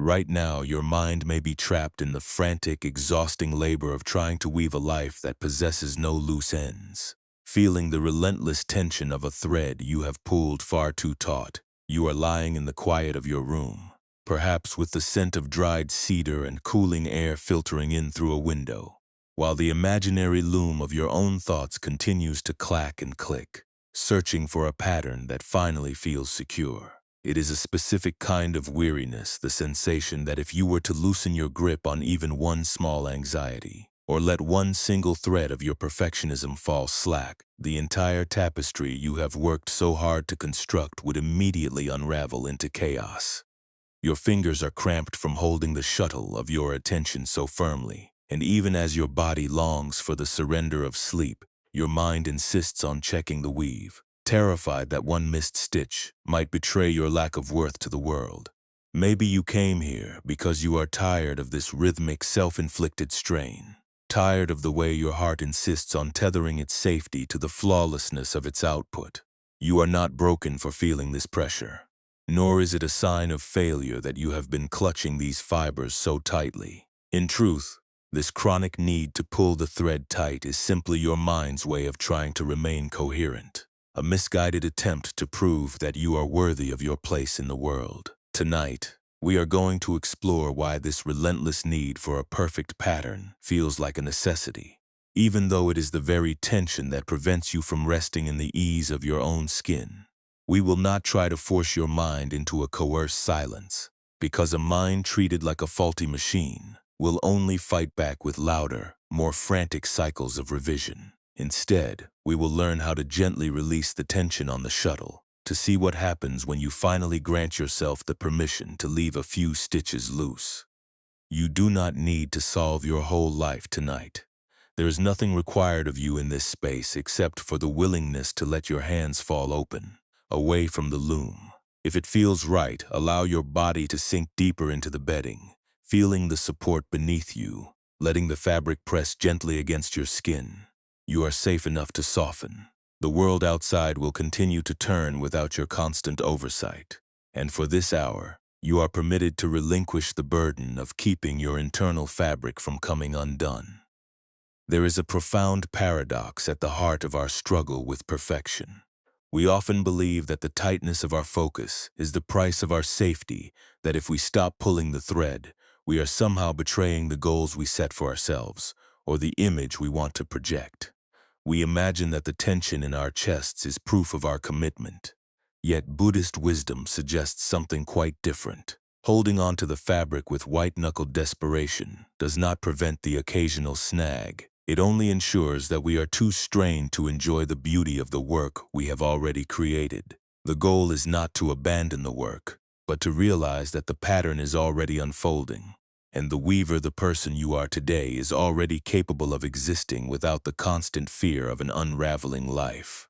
Right now, your mind may be trapped in the frantic, exhausting labor of trying to weave a life that possesses no loose ends. Feeling the relentless tension of a thread you have pulled far too taut, you are lying in the quiet of your room, perhaps with the scent of dried cedar and cooling air filtering in through a window, while the imaginary loom of your own thoughts continues to clack and click, searching for a pattern that finally feels secure. It is a specific kind of weariness, the sensation that if you were to loosen your grip on even one small anxiety, or let one single thread of your perfectionism fall slack, the entire tapestry you have worked so hard to construct would immediately unravel into chaos. Your fingers are cramped from holding the shuttle of your attention so firmly, and even as your body longs for the surrender of sleep, your mind insists on checking the weave, terrified that one missed stitch might betray your lack of worth to the world. Maybe you came here because you are tired of this rhythmic, self-inflicted strain, tired of the way your heart insists on tethering its safety to the flawlessness of its output. You are not broken for feeling this pressure, nor is it a sign of failure that you have been clutching these fibers so tightly. In truth, this chronic need to pull the thread tight is simply your mind's way of trying to remain coherent, a misguided attempt to prove that you are worthy of your place in the world. Tonight, we are going to explore why this relentless need for a perfect pattern feels like a necessity, even though it is the very tension that prevents you from resting in the ease of your own skin. We will not try to force your mind into a coerced silence, because a mind treated like a faulty machine will only fight back with louder, more frantic cycles of revision. Instead, we will learn how to gently release the tension on the shuttle, to see what happens when you finally grant yourself the permission to leave a few stitches loose. You do not need to solve your whole life tonight. There is nothing required of you in this space except for the willingness to let your hands fall open, away from the loom. If it feels right, allow your body to sink deeper into the bedding, feeling the support beneath you, letting the fabric press gently against your skin. You are safe enough to soften. The world outside will continue to turn without your constant oversight. And for this hour, you are permitted to relinquish the burden of keeping your internal fabric from coming undone. There is a profound paradox at the heart of our struggle with perfection. We often believe that the tightness of our focus is the price of our safety, that if we stop pulling the thread, we are somehow betraying the goals we set for ourselves, or the image we want to project. We imagine that the tension in our chests is proof of our commitment. Yet Buddhist wisdom suggests something quite different. Holding on to the fabric with white-knuckled desperation does not prevent the occasional snag. It only ensures that we are too strained to enjoy the beauty of the work we have already created. The goal is not to abandon the work, but to realize that the pattern is already unfolding, and the weaver, the person you are today, is already capable of existing without the constant fear of an unraveling life.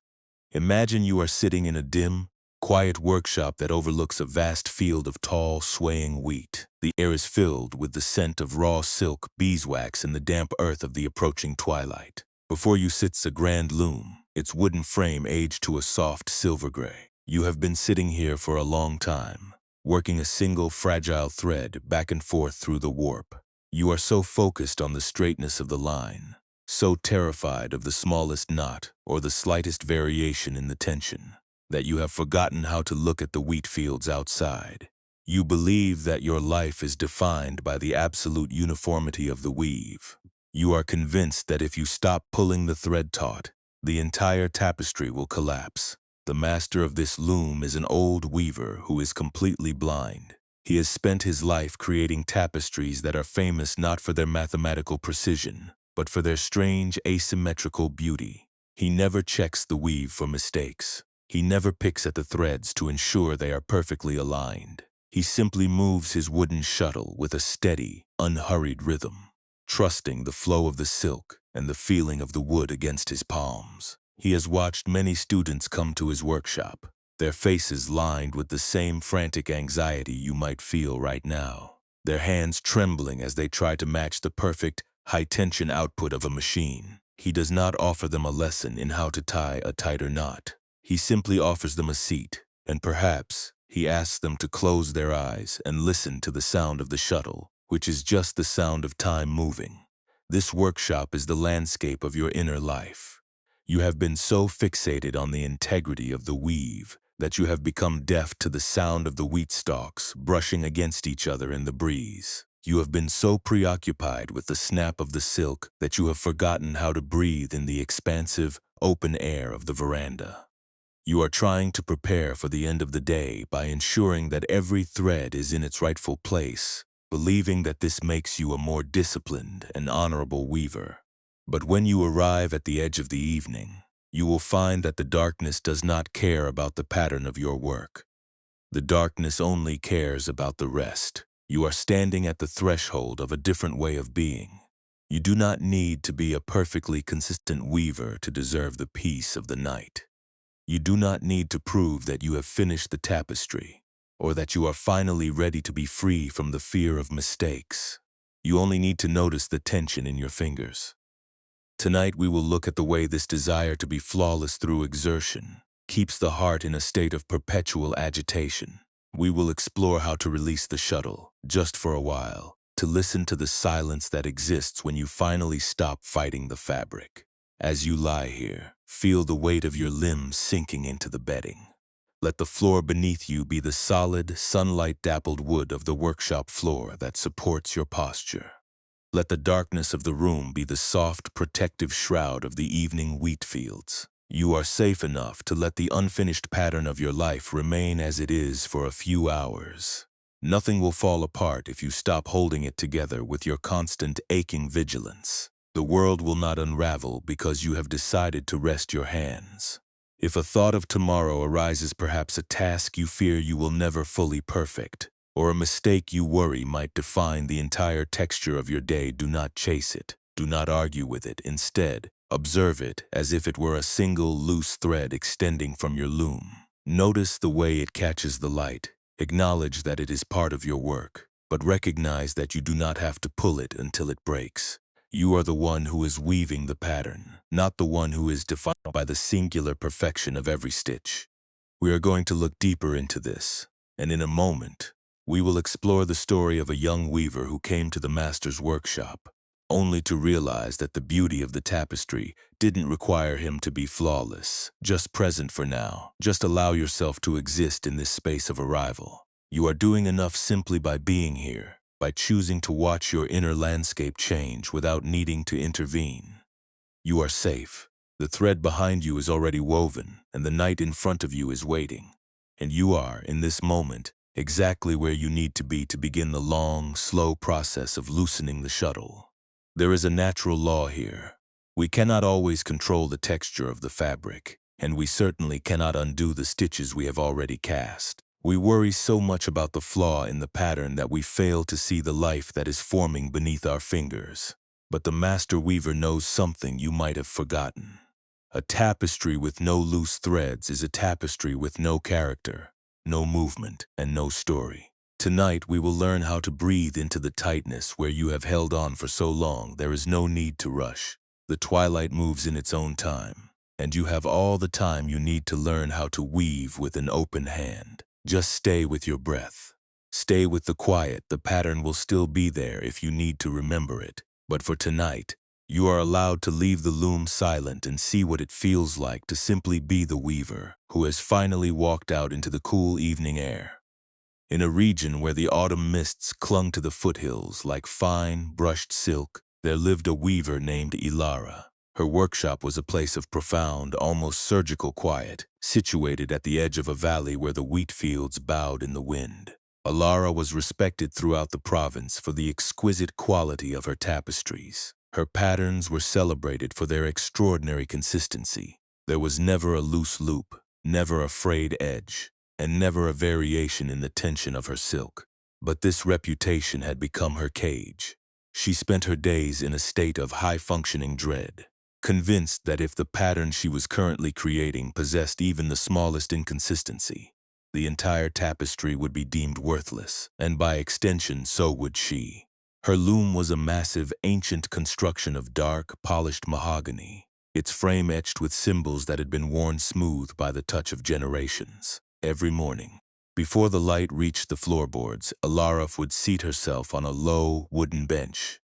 Imagine you are sitting in a dim, quiet workshop that overlooks a vast field of tall, swaying wheat. The air is filled with the scent of raw silk, beeswax, and the damp earth of the approaching twilight. Before you sits a grand loom, its wooden frame aged to a soft silver gray. You have been sitting here for a long time, working a single fragile thread back and forth through the warp. You are so focused on the straightness of the line, so terrified of the smallest knot or the slightest variation in the tension, that you have forgotten how to look at the wheat fields outside. You believe that your life is defined by the absolute uniformity of the weave. You are convinced that if you stop pulling the thread taut, the entire tapestry will collapse. The master of this loom is an old weaver who is completely blind. He has spent his life creating tapestries that are famous not for their mathematical precision, but for their strange asymmetrical beauty. He never checks the weave for mistakes. He never picks at the threads to ensure they are perfectly aligned. He simply moves his wooden shuttle with a steady, unhurried rhythm, trusting the flow of the silk and the feeling of the wood against his palms. He has watched many students come to his workshop, their faces lined with the same frantic anxiety you might feel right now, their hands trembling as they try to match the perfect, high-tension output of a machine. He does not offer them a lesson in how to tie a tighter knot. He simply offers them a seat, and perhaps, He asks them to close their eyes and listen to the sound of the shuttle, which is just the sound of time moving. This workshop is the landscape of your inner life. You have been so fixated on the integrity of the weave that you have become deaf to the sound of the wheat stalks brushing against each other in the breeze. You have been so preoccupied with the snap of the silk that you have forgotten how to breathe in the expansive, open air of the veranda. You are trying to prepare for the end of the day by ensuring that every thread is in its rightful place, believing that this makes you a more disciplined and honorable weaver. But when you arrive at the edge of the evening, you will find that the darkness does not care about the pattern of your work. The darkness only cares about the rest. You are standing at the threshold of a different way of being. You do not need to be a perfectly consistent weaver to deserve the peace of the night. You do not need to prove that you have finished the tapestry, or that you are finally ready to be free from the fear of mistakes. You only need to notice the tension in your fingers. Tonight we will look at the way this desire to be flawless through exertion keeps the heart in a state of perpetual agitation. We will explore how to release the shuttle, just for a while, to listen to the silence that exists when you finally stop fighting the fabric. As you lie here, feel the weight of your limbs sinking into the bedding. Let the floor beneath you be the solid, sunlight-dappled wood of the workshop floor that supports your posture. Let the darkness of the room be the soft, protective shroud of the evening wheat fields. You are safe enough to let the unfinished pattern of your life remain as it is for a few hours. Nothing will fall apart if you stop holding it together with your constant aching vigilance. The world will not unravel because you have decided to rest your hands. If a thought of tomorrow arises, perhaps a task you fear you will never fully perfect, or a mistake you worry might define the entire texture of your day, do not chase it. Do not argue with it. Instead, observe it as if it were a single loose thread extending from your loom. Notice the way it catches the light. Acknowledge that it is part of your work, but recognize that you do not have to pull it until it breaks. You are the one who is weaving the pattern, not the one who is defined by the singular perfection of every stitch. We are going to look deeper into this, and in a moment, we will explore the story of a young weaver who came to the master's workshop, only to realize that the beauty of the tapestry didn't require him to be flawless, just present for now. Just allow yourself to exist in this space of arrival. You are doing enough simply by being here, by choosing to watch your inner landscape change without needing to intervene. You are safe. The thread behind you is already woven, and the night in front of you is waiting. And you are, in this moment, exactly where you need to be to begin the long, slow process of loosening the shuttle. There is a natural law here. We cannot always control the texture of the fabric, and we certainly cannot undo the stitches we have already cast. We worry so much about the flaw in the pattern that we fail to see the life that is forming beneath our fingers. But the master weaver knows something you might have forgotten. A tapestry with no loose threads is a tapestry with no character, no movement, and no story. Tonight we will learn how to breathe into the tightness where you have held on for so long. There is no need to rush. The twilight moves in its own time, and you have all the time you need to learn how to weave with an open hand. Just stay with your breath. Stay with the quiet. The pattern will still be there if you need to remember it. But for tonight, you are allowed to leave the loom silent and see what it feels like to simply be the weaver who has finally walked out into the cool evening air. In a region where the autumn mists clung to the foothills like fine, brushed silk, there lived a weaver named Ilara. Her workshop was a place of profound, almost surgical quiet, situated at the edge of a valley where the wheat fields bowed in the wind. Ilara was respected throughout the province for the exquisite quality of her tapestries. Her patterns were celebrated for their extraordinary consistency. There was never a loose loop, never a frayed edge, and never a variation in the tension of her silk. But this reputation had become her cage. She spent her days in a state of high-functioning dread, convinced that if the pattern she was currently creating possessed even the smallest inconsistency, the entire tapestry would be deemed worthless, and by extension so would she. Her loom was a massive, ancient construction of dark, polished mahogany, its frame etched with symbols that had been worn smooth by the touch of generations. Every morning, Before the light reached the floorboards, Alara would seat herself on a low, wooden bench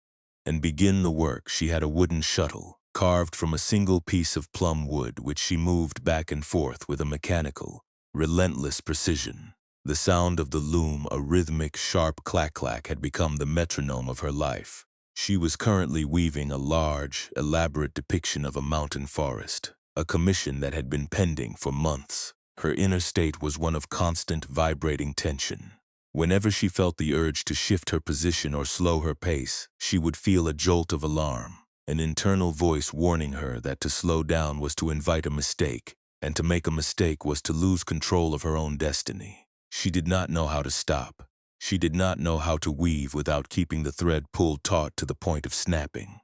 and begin the work. She had a wooden shuttle, carved from a single piece of plum wood, which she moved back and forth with a mechanical, relentless precision. The sound of the loom, a rhythmic, sharp clack-clack, had become the metronome of her life. She was currently weaving a large, elaborate depiction of a mountain forest, a commission that had been pending for months. Her inner state was one of constant, vibrating tension. Whenever she felt the urge to shift her position or slow her pace, she would feel a jolt of alarm, an internal voice warning her that to slow down was to invite a mistake, and to make a mistake was to lose control of her own destiny. She did not know how to stop. She did not know how to weave without keeping the thread pulled taut to the point of snapping.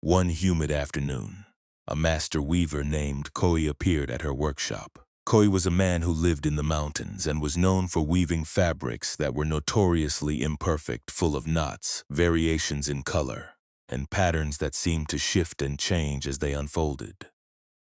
One humid afternoon, a master weaver named Koi appeared at her workshop. Koi was a man who lived in the mountains and was known for weaving fabrics that were notoriously imperfect, full of knots, variations in color, and patterns that seemed to shift and change as they unfolded.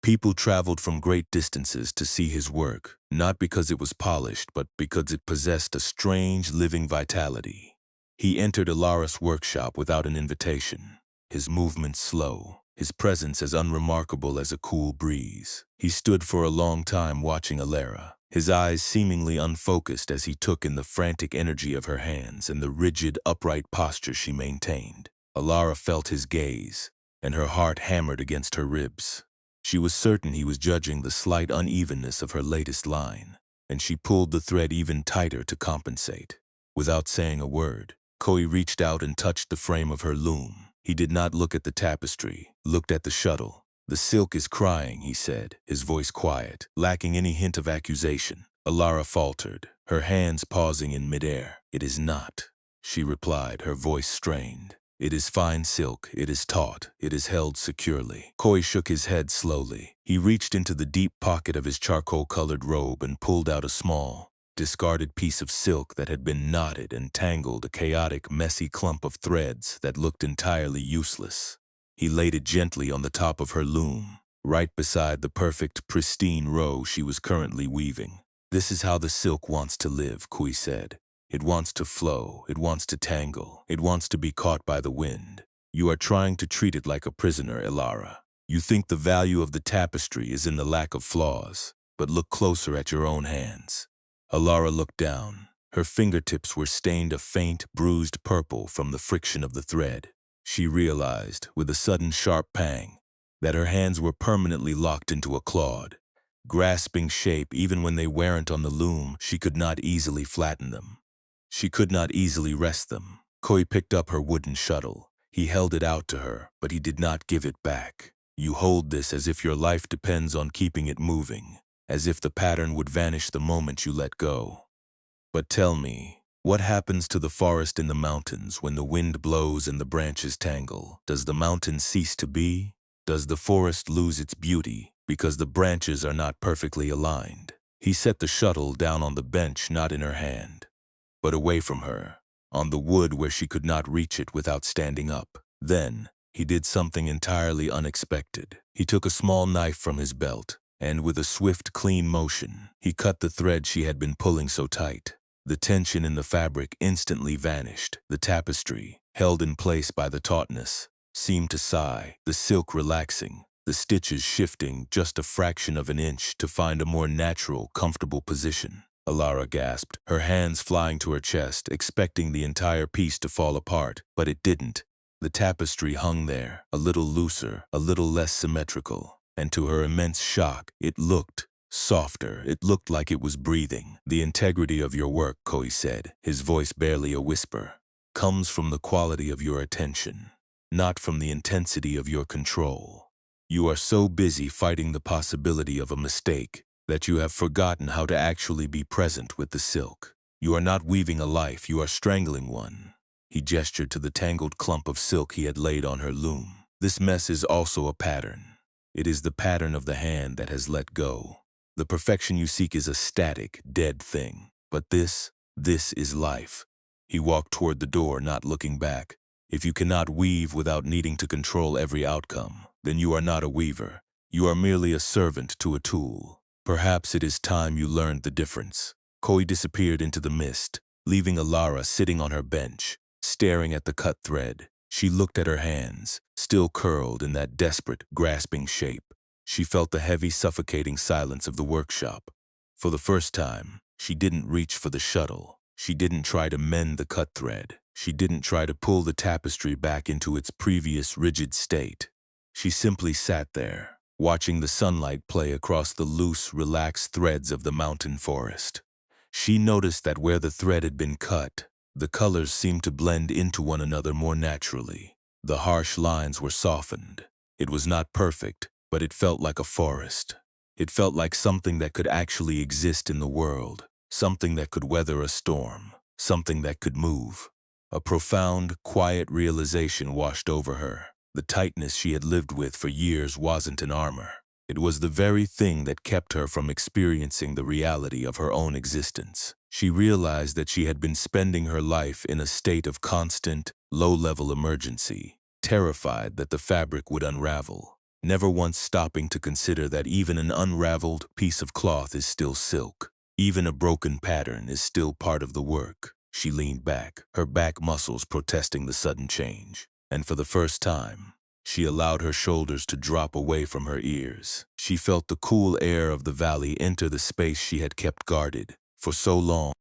People traveled from great distances to see his work, not because it was polished, but because it possessed a strange, living vitality. He entered Alara's workshop without an invitation, his movements slow, his presence as unremarkable as a cool breeze. He stood for a long time watching Alara, his eyes seemingly unfocused as he took in the frantic energy of her hands and the rigid, upright posture she maintained. Alara felt his gaze, and her heart hammered against her ribs. She was certain he was judging the slight unevenness of her latest line, and she pulled the thread even tighter to compensate. Without saying a word, Koi reached out and touched the frame of her loom. He did not look at the tapestry, looked at the shuttle. "The silk is crying," he said, his voice quiet, lacking any hint of accusation. Alara faltered, her hands pausing in midair. "It is not," she replied, her voice strained. "It is fine silk, it is taut, it is held securely." Koi shook his head slowly. He reached into the deep pocket of his charcoal-colored robe and pulled out a small, discarded piece of silk that had been knotted and tangled, a chaotic, messy clump of threads that looked entirely useless. He laid it gently on the top of her loom, right beside the perfect, pristine row she was currently weaving. "This is how the silk wants to live," Kui said. "It wants to flow, it wants to tangle, it wants to be caught by the wind. You are trying to treat it like a prisoner, Alara. You think the value of the tapestry is in the lack of flaws, but look closer at your own hands." Alara looked down. Her fingertips were stained a faint, bruised purple from the friction of the thread. She realized, with a sudden sharp pang, that her hands were permanently locked into a clod, grasping shape even when they weren't on the loom. She could not easily flatten them. She could not easily rest them. Koi picked up her wooden shuttle. He held it out to her, but he did not give it back. "You hold this as if your life depends on keeping it moving, as if the pattern would vanish the moment you let go. But tell me, what happens to the forest in the mountains when the wind blows and the branches tangle? Does the mountain cease to be? Does the forest lose its beauty because the branches are not perfectly aligned?" He set the shuttle down on the bench, not in her hand, but away from her, on the wood where she could not reach it without standing up. Then, he did something entirely unexpected. He took a small knife from his belt, and with a swift, clean motion, he cut the thread she had been pulling so tight. The tension in the fabric instantly vanished. The tapestry, held in place by the tautness, seemed to sigh, the silk relaxing, the stitches shifting just a fraction of an inch to find a more natural, comfortable position. Alara gasped, her hands flying to her chest, expecting the entire piece to fall apart, but it didn't. The tapestry hung there, a little looser, a little less symmetrical, and to her immense shock, it looked softer. It looked like it was breathing. "The integrity of your work," Koi said, his voice barely a whisper, "comes from the quality of your attention, not from the intensity of your control. You are so busy fighting the possibility of a mistake that you have forgotten how to actually be present with the silk. You are not weaving a life, you are strangling one." He gestured to the tangled clump of silk he had laid on her loom. "This mess is also a pattern. It is the pattern of the hand that has let go. The perfection you seek is a static, dead thing. But this is life." He walked toward the door, not looking back. "If you cannot weave without needing to control every outcome, then you are not a weaver. You are merely a servant to a tool. Perhaps it is time you learned the difference." Koi disappeared into the mist, leaving Alara sitting on her bench, staring at the cut thread. She looked at her hands, still curled in that desperate, grasping shape. She felt the heavy, suffocating silence of the workshop. For the first time, she didn't reach for the shuttle. She didn't try to mend the cut thread. She didn't try to pull the tapestry back into its previous rigid state. She simply sat there, watching the sunlight play across the loose, relaxed threads of the mountain forest. She noticed that where the thread had been cut, the colors seemed to blend into one another more naturally. The harsh lines were softened. It was not perfect, but it felt like a forest. It felt like something that could actually exist in the world, something that could weather a storm, something that could move. A profound, quiet realization washed over her. The tightness she had lived with for years wasn't an armor. It was the very thing that kept her from experiencing the reality of her own existence. She realized that she had been spending her life in a state of constant, low-level emergency, terrified that the fabric would unravel, never once stopping to consider that even an unraveled piece of cloth is still silk. Even a broken pattern is still part of the work. She leaned back, her back muscles protesting the sudden change. And for the first time, she allowed her shoulders to drop away from her ears. She felt the cool air of the valley enter the space she had kept guarded. For so long,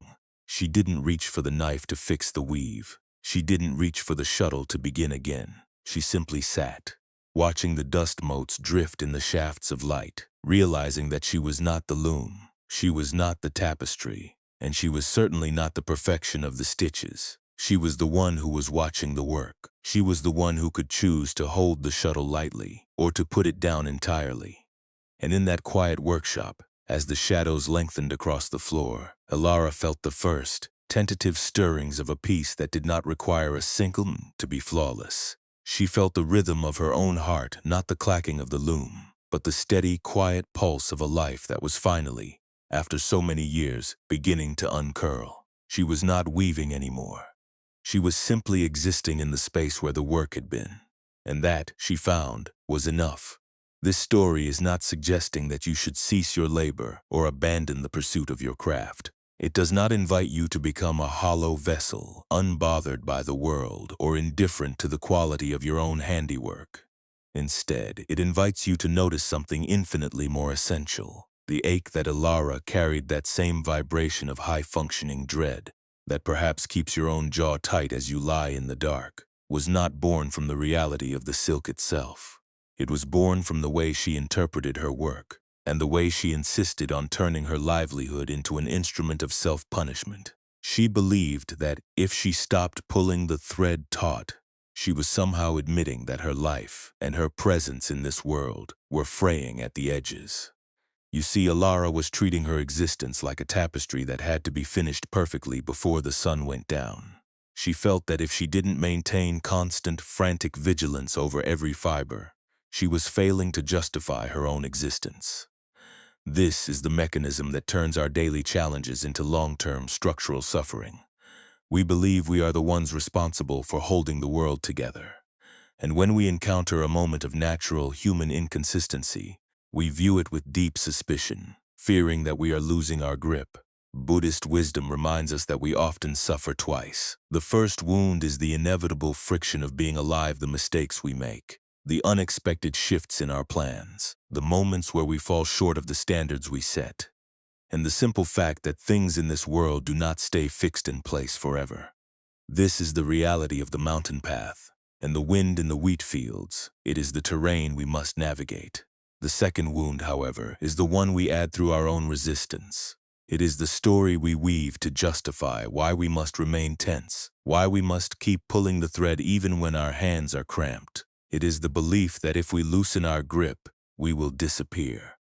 she didn't reach for the knife to fix the weave. She didn't reach for the shuttle to begin again. She simply sat, watching the dust motes drift in the shafts of light, realizing that she was not the loom, she was not the tapestry, and she was certainly not the perfection of the stitches. She was the one who was watching the work. She was the one who could choose to hold the shuttle lightly or to put it down entirely. And in that quiet workshop, as the shadows lengthened across the floor, Alara felt the first, tentative stirrings of a piece that did not require a single to be flawless. She felt the rhythm of her own heart, not the clacking of the loom, but the steady, quiet pulse of a life that was finally, after so many years, beginning to uncurl. She was not weaving anymore. She was simply existing in the space where the work had been. And that, she found, was enough. This story is not suggesting that you should cease your labor or abandon the pursuit of your craft. It does not invite you to become a hollow vessel, unbothered by the world or indifferent to the quality of your own handiwork. Instead, it invites you to notice something infinitely more essential. The ache that Alara carried, that same vibration of high-functioning dread that perhaps keeps your own jaw tight as you lie in the dark, was not born from the reality of the silk itself. It was born from the way she interpreted her work, and the way she insisted on turning her livelihood into an instrument of self-punishment. She believed that if she stopped pulling the thread taut, she was somehow admitting that her life and her presence in this world were fraying at the edges. You see, Alara was treating her existence like a tapestry that had to be finished perfectly before the sun went down. She felt that if she didn't maintain constant, frantic vigilance over every fiber, she was failing to justify her own existence. This is the mechanism that turns our daily challenges into long-term structural suffering. We believe we are the ones responsible for holding the world together. And when we encounter a moment of natural human inconsistency, we view it with deep suspicion, fearing that we are losing our grip. Buddhist wisdom reminds us that we often suffer twice. The first wound is the inevitable friction of being alive, the mistakes we make, the unexpected shifts in our plans, the moments where we fall short of the standards we set, and the simple fact that things in this world do not stay fixed in place forever. This is the reality of the mountain path, and the wind in the wheat fields. It is the terrain we must navigate. The second wound, however, is the one we add through our own resistance. It is the story we weave to justify why we must remain tense, why we must keep pulling the thread even when our hands are cramped. It is the belief that if we loosen our grip, we will disappear.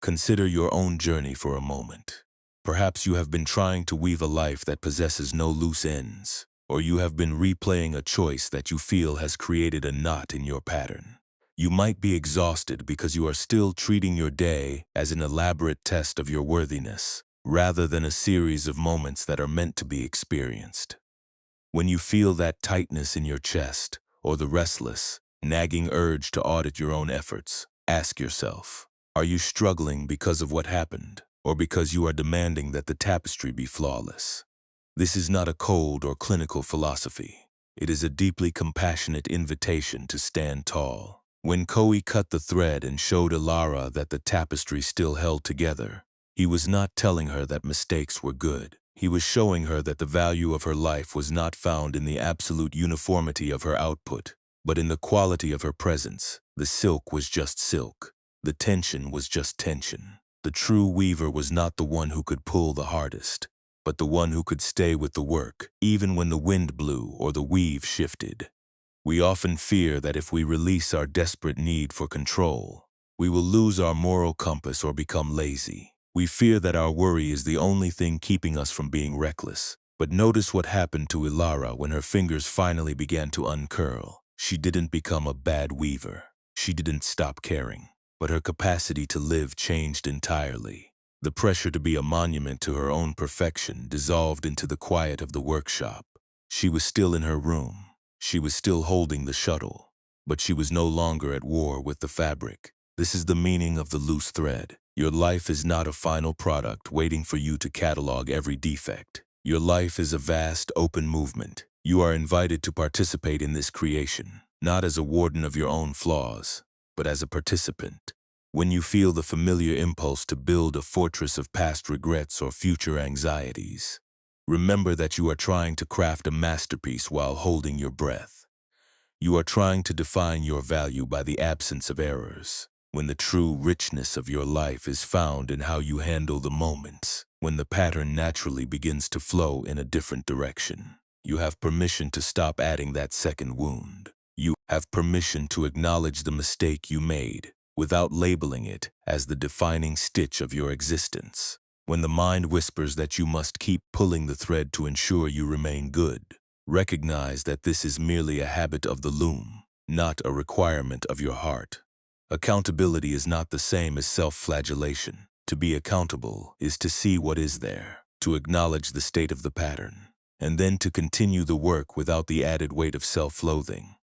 Consider your own journey for a moment. Perhaps you have been trying to weave a life that possesses no loose ends, or you have been replaying a choice that you feel has created a knot in your pattern. You might be exhausted because you are still treating your day as an elaborate test of your worthiness, rather than a series of moments that are meant to be experienced. When you feel that tightness in your chest, or the restless, nagging urge to audit your own efforts, ask yourself, are you struggling because of what happened, or because you are demanding that the tapestry be flawless. This is not a cold or clinical philosophy. It is a deeply compassionate invitation to stand tall. When Koi cut the thread and showed Ilara that the tapestry still held together, he was not telling her that mistakes were good. He was showing her that the value of her life was not found in the absolute uniformity of her output, but in the quality of her presence. The silk was just silk. The tension was just tension. The true weaver was not the one who could pull the hardest, but the one who could stay with the work, even when the wind blew or the weave shifted. We often fear that if we release our desperate need for control, we will lose our moral compass or become lazy. We fear that our worry is the only thing keeping us from being reckless. But notice what happened to Ilara when her fingers finally began to uncurl. She didn't become a bad weaver. She didn't stop caring. But her capacity to live changed entirely. The pressure to be a monument to her own perfection dissolved into the quiet of the workshop. She was still in her room. She was still holding the shuttle. But she was no longer at war with the fabric. This is the meaning of the loose thread. Your life is not a final product waiting for you to catalog every defect. Your life is a vast, open movement. You are invited to participate in this creation, not as a warden of your own flaws, but as a participant. When you feel the familiar impulse to build a fortress of past regrets or future anxieties, remember that you are trying to craft a masterpiece while holding your breath. You are trying to define your value by the absence of errors, when the true richness of your life is found in how you handle the moments, when the pattern naturally begins to flow in a different direction. You have permission to stop adding that second wound. You have permission to acknowledge the mistake you made without labeling it as the defining stitch of your existence. When the mind whispers that you must keep pulling the thread to ensure you remain good, recognize that this is merely a habit of the loom, not a requirement of your heart. Accountability is not the same as self-flagellation. To be accountable is to see what is there, to acknowledge the state of the pattern, and then to continue the work without the added weight of self-loathing.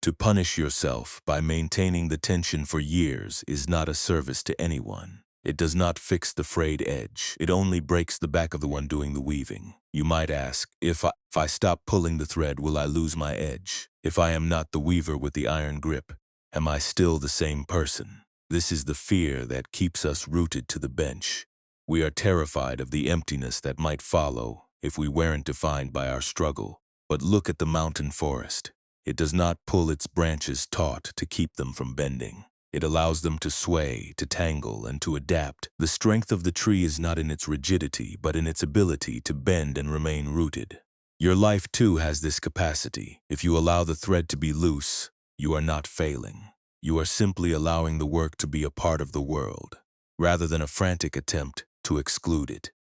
To punish yourself by maintaining the tension for years is not a service to anyone. It does not fix the frayed edge. It only breaks the back of the one doing the weaving. You might ask, if I stop pulling the thread, will I lose my edge? If I am not the weaver with the iron grip, am I still the same person? This is the fear that keeps us rooted to the bench. We are terrified of the emptiness that might follow if we weren't defined by our struggle. But look at the mountain forest. It does not pull its branches taut to keep them from bending. It allows them to sway, to tangle, and to adapt. The strength of the tree is not in its rigidity, but in its ability to bend and remain rooted. Your life, too, has this capacity. If you allow the thread to be loose, you are not failing. You are simply allowing the work to be a part of the world, rather than a frantic attempt to exclude it.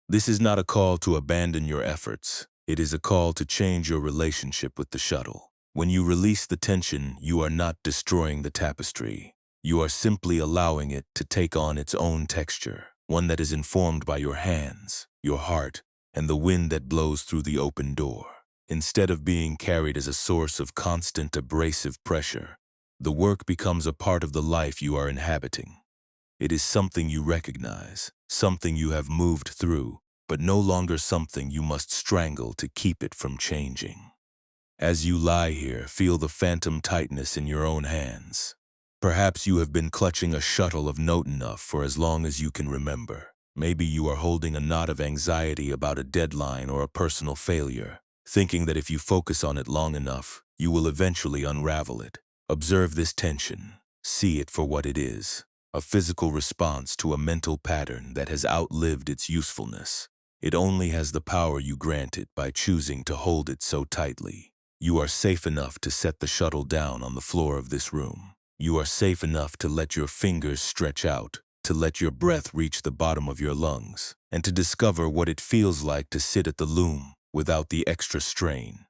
This is not a call to abandon your efforts. It is a call to change your relationship with the shuttle. When you release the tension, you are not destroying the tapestry. You are simply allowing it to take on its own texture, one that is informed by your hands, your heart, and the wind that blows through the open door. Instead of being carried as a source of constant abrasive pressure, the work becomes a part of the life you are inhabiting. It is something you recognize, something you have moved through, but no longer something you must strangle to keep it from changing. As you lie here, feel the phantom tightness in your own hands. Perhaps you have been clutching a shuttle of note enough for as long as you can remember. Maybe you are holding a knot of anxiety about a deadline or a personal failure, thinking that if you focus on it long enough, you will eventually unravel it. Observe this tension. See it for what it is, a physical response to a mental pattern that has outlived its usefulness. It only has the power you grant it by choosing to hold it so tightly. You are safe enough to set the shuttle down on the floor of this room. You are safe enough to let your fingers stretch out, to let your breath reach the bottom of your lungs, and to discover what it feels like to sit at the loom without the extra strain.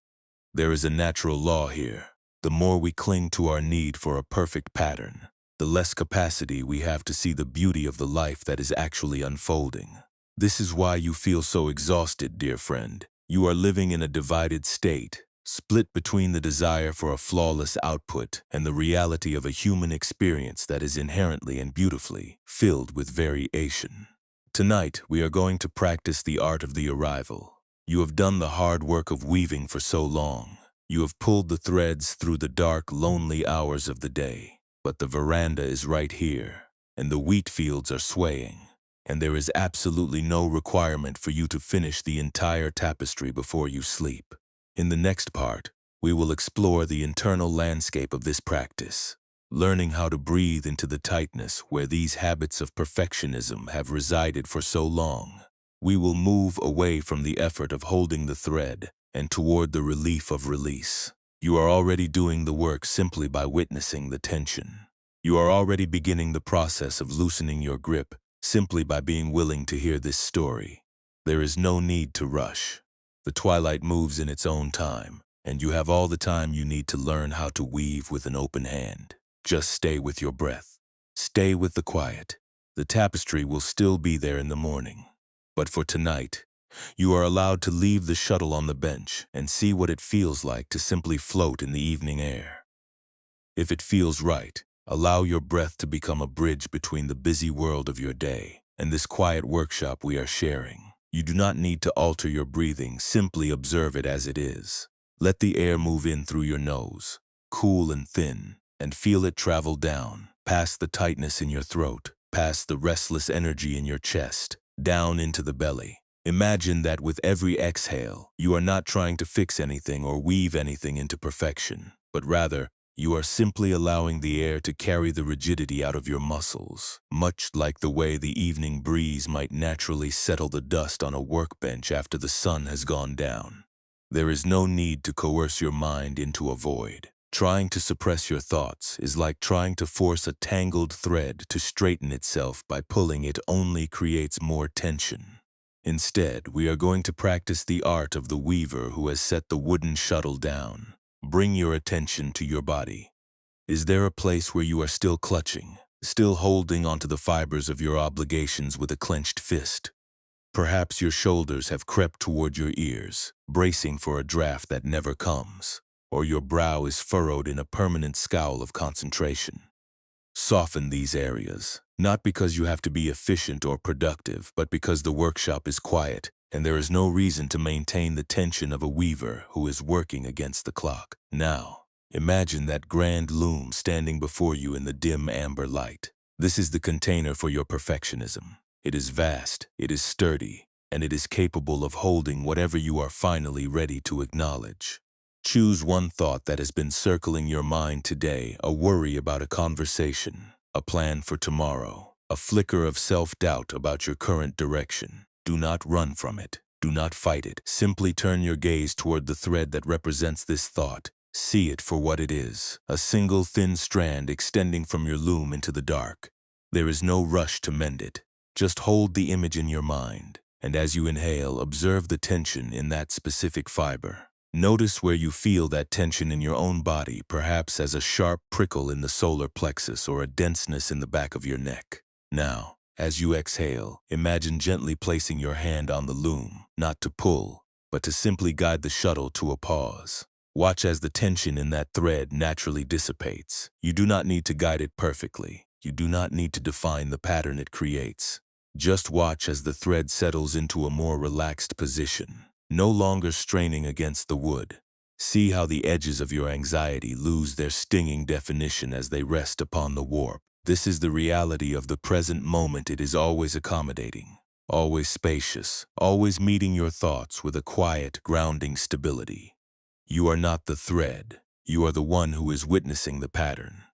There is a natural law here. The more we cling to our need for a perfect pattern, the less capacity we have to see the beauty of the life that is actually unfolding. This is why you feel so exhausted, dear friend. You are living in a divided state, split between the desire for a flawless output and the reality of a human experience that is inherently and beautifully filled with variation. Tonight, we are going to practice the art of the arrival. You have done the hard work of weaving for so long. You have pulled the threads through the dark, lonely hours of the day. But the veranda is right here, and the wheat fields are swaying, and there is absolutely no requirement for you to finish the entire tapestry before you sleep. In the next part, we will explore the internal landscape of this practice, learning how to breathe into the tightness where these habits of perfectionism have resided for so long. We will move away from the effort of holding the thread and toward the relief of release. You are already doing the work simply by witnessing the tension. You are already beginning the process of loosening your grip simply by being willing to hear this story. There is no need to rush. The twilight moves in its own time, and you have all the time you need to learn how to weave with an open hand. Just stay with your breath. Stay with the quiet. The tapestry will still be there in the morning. But for tonight, you are allowed to leave the shuttle on the bench and see what it feels like to simply float in the evening air. If it feels right, allow your breath to become a bridge between the busy world of your day and this quiet workshop we are sharing. You do not need to alter your breathing, simply observe it as it is. Let the air move in through your nose, cool and thin, and feel it travel down, past the tightness in your throat, past the restless energy in your chest, down into the belly. Imagine that with every exhale, you are not trying to fix anything or weave anything into perfection, but rather, you are simply allowing the air to carry the rigidity out of your muscles, much like the way the evening breeze might naturally settle the dust on a workbench after the sun has gone down. There is no need to coerce your mind into a void. Trying to suppress your thoughts is like trying to force a tangled thread to straighten itself by pulling it only creates more tension. Instead, we are going to practice the art of the weaver who has set the wooden shuttle down. Bring your attention to your body. Is there a place where you are still clutching, still holding onto the fibers of your obligations with a clenched fist? Perhaps your shoulders have crept toward your ears, bracing for a draft that never comes, or your brow is furrowed in a permanent scowl of concentration. Soften these areas, not because you have to be efficient or productive, but because the workshop is quiet, and there is no reason to maintain the tension of a weaver who is working against the clock. Now, imagine that grand loom standing before you in the dim amber light. This is the container for your perfectionism. It is vast, it is sturdy, and it is capable of holding whatever you are finally ready to acknowledge. Choose one thought that has been circling your mind today, a worry about a conversation, a plan for tomorrow, a flicker of self-doubt about your current direction. Do not run from it. Do not fight it. Simply turn your gaze toward the thread that represents this thought. See it for what it is, a single thin strand extending from your loom into the dark. There is no rush to mend it. Just hold the image in your mind, and as you inhale, observe the tension in that specific fiber. Notice where you feel that tension in your own body, perhaps as a sharp prickle in the solar plexus or a denseness in the back of your neck. Now, as you exhale, imagine gently placing your hand on the loom, not to pull, but to simply guide the shuttle to a pause. Watch as the tension in that thread naturally dissipates. You do not need to guide it perfectly. You do not need to define the pattern it creates. Just watch as the thread settles into a more relaxed position, no longer straining against the wood. See how the edges of your anxiety lose their stinging definition as they rest upon the warp. This is the reality of the present moment. It is always accommodating, always spacious, always meeting your thoughts with a quiet, grounding stability. You are not the thread. You are the one who is witnessing the pattern.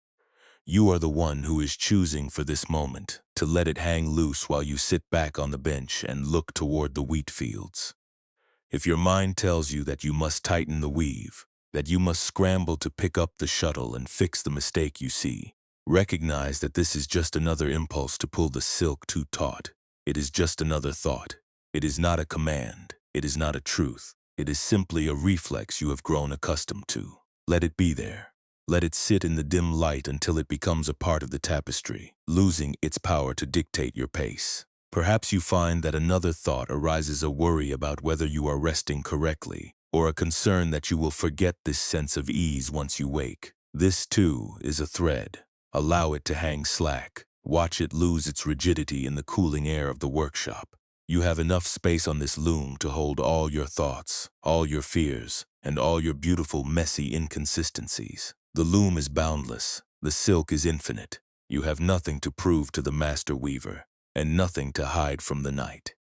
You are the one who is choosing for this moment to let it hang loose while you sit back on the bench and look toward the wheat fields. If your mind tells you that you must tighten the weave, that you must scramble to pick up the shuttle and fix the mistake you see, recognize that this is just another impulse to pull the silk too taut. It is just another thought. It is not a command. It is not a truth. It is simply a reflex you have grown accustomed to. Let it be there. Let it sit in the dim light until it becomes a part of the tapestry, losing its power to dictate your pace. Perhaps you find that another thought arises, a worry about whether you are resting correctly, or a concern that you will forget this sense of ease once you wake. This, too, is a thread. Allow it to hang slack. Watch it lose its rigidity in the cooling air of the workshop. You have enough space on this loom to hold all your thoughts, all your fears, and all your beautiful, messy inconsistencies. The loom is boundless. The silk is infinite. You have nothing to prove to the master weaver, and nothing to hide from the night.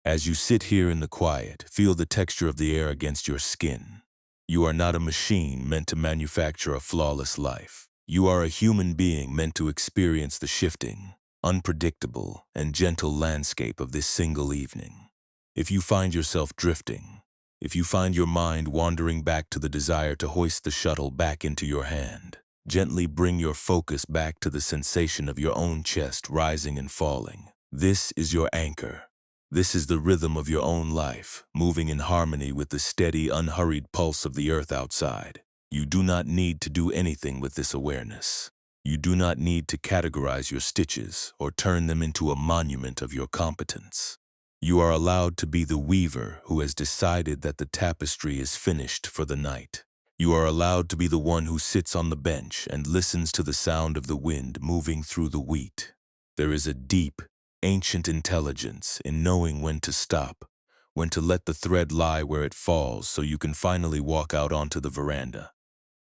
As you sit here in the quiet, feel the texture of the air against your skin. You are not a machine meant to manufacture a flawless life. You are a human being meant to experience the shifting, unpredictable, and gentle landscape of this single evening. If you find yourself drifting, if you find your mind wandering back to the desire to hoist the shuttle back into your hand, gently bring your focus back to the sensation of your own chest rising and falling. This is your anchor. This is the rhythm of your own life, moving in harmony with the steady, unhurried pulse of the earth outside. You do not need to do anything with this awareness. You do not need to categorize your stitches or turn them into a monument of your competence. You are allowed to be the weaver who has decided that the tapestry is finished for the night. You are allowed to be the one who sits on the bench and listens to the sound of the wind moving through the wheat. There is a deep, ancient intelligence in knowing when to stop, when to let the thread lie where it falls so you can finally walk out onto the veranda.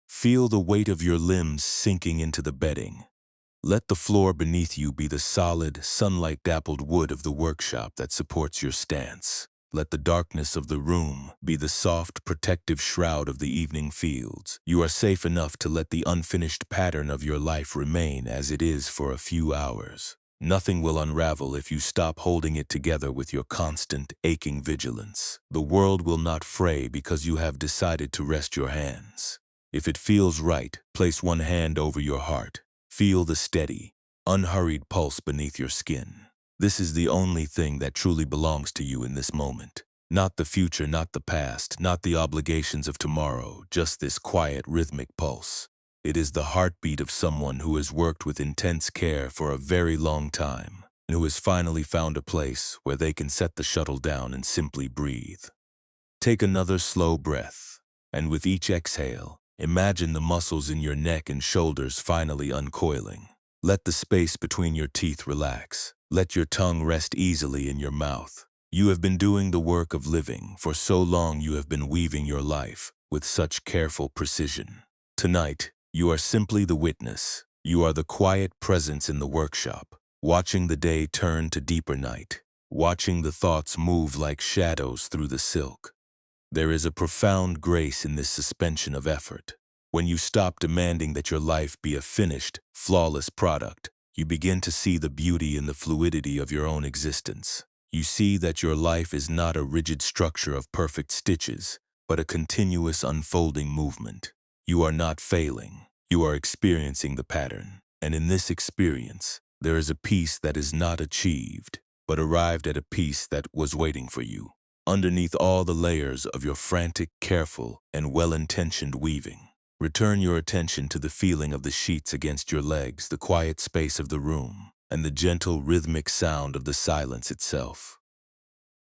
Feel the weight of your limbs sinking into the bedding. Let the floor beneath you be the solid, sunlight-dappled wood of the workshop that supports your stance. Let the darkness of the room be the soft, protective shroud of the evening fields. You are safe enough to let the unfinished pattern of your life remain as it is for a few hours. Nothing will unravel if you stop holding it together with your constant, aching vigilance. The world will not fray because you have decided to rest your hands. If it feels right, place one hand over your heart. Feel the steady, unhurried pulse beneath your skin. This is the only thing that truly belongs to you in this moment. Not the future, not the past, not the obligations of tomorrow, just this quiet, rhythmic pulse. It is the heartbeat of someone who has worked with intense care for a very long time, and who has finally found a place where they can set the shuttle down and simply breathe. Take another slow breath, and with each exhale, imagine the muscles in your neck and shoulders finally uncoiling. Let the space between your teeth relax. Let your tongue rest easily in your mouth. You have been doing the work of living. For so long you have been weaving your life with such careful precision. Tonight, you are simply the witness. You are the quiet presence in the workshop, watching the day turn to deeper night, watching the thoughts move like shadows through the silk. There is a profound grace in this suspension of effort. When you stop demanding that your life be a finished, flawless product, you begin to see the beauty in the fluidity of your own existence. You see that your life is not a rigid structure of perfect stitches, but a continuous unfolding movement. You are not failing. You are experiencing the pattern. And in this experience, there is a peace that is not achieved, but arrived at a peace that was waiting for you. Underneath all the layers of your frantic, careful, and well-intentioned weaving, return your attention to the feeling of the sheets against your legs, the quiet space of the room, and the gentle, rhythmic sound of the silence itself.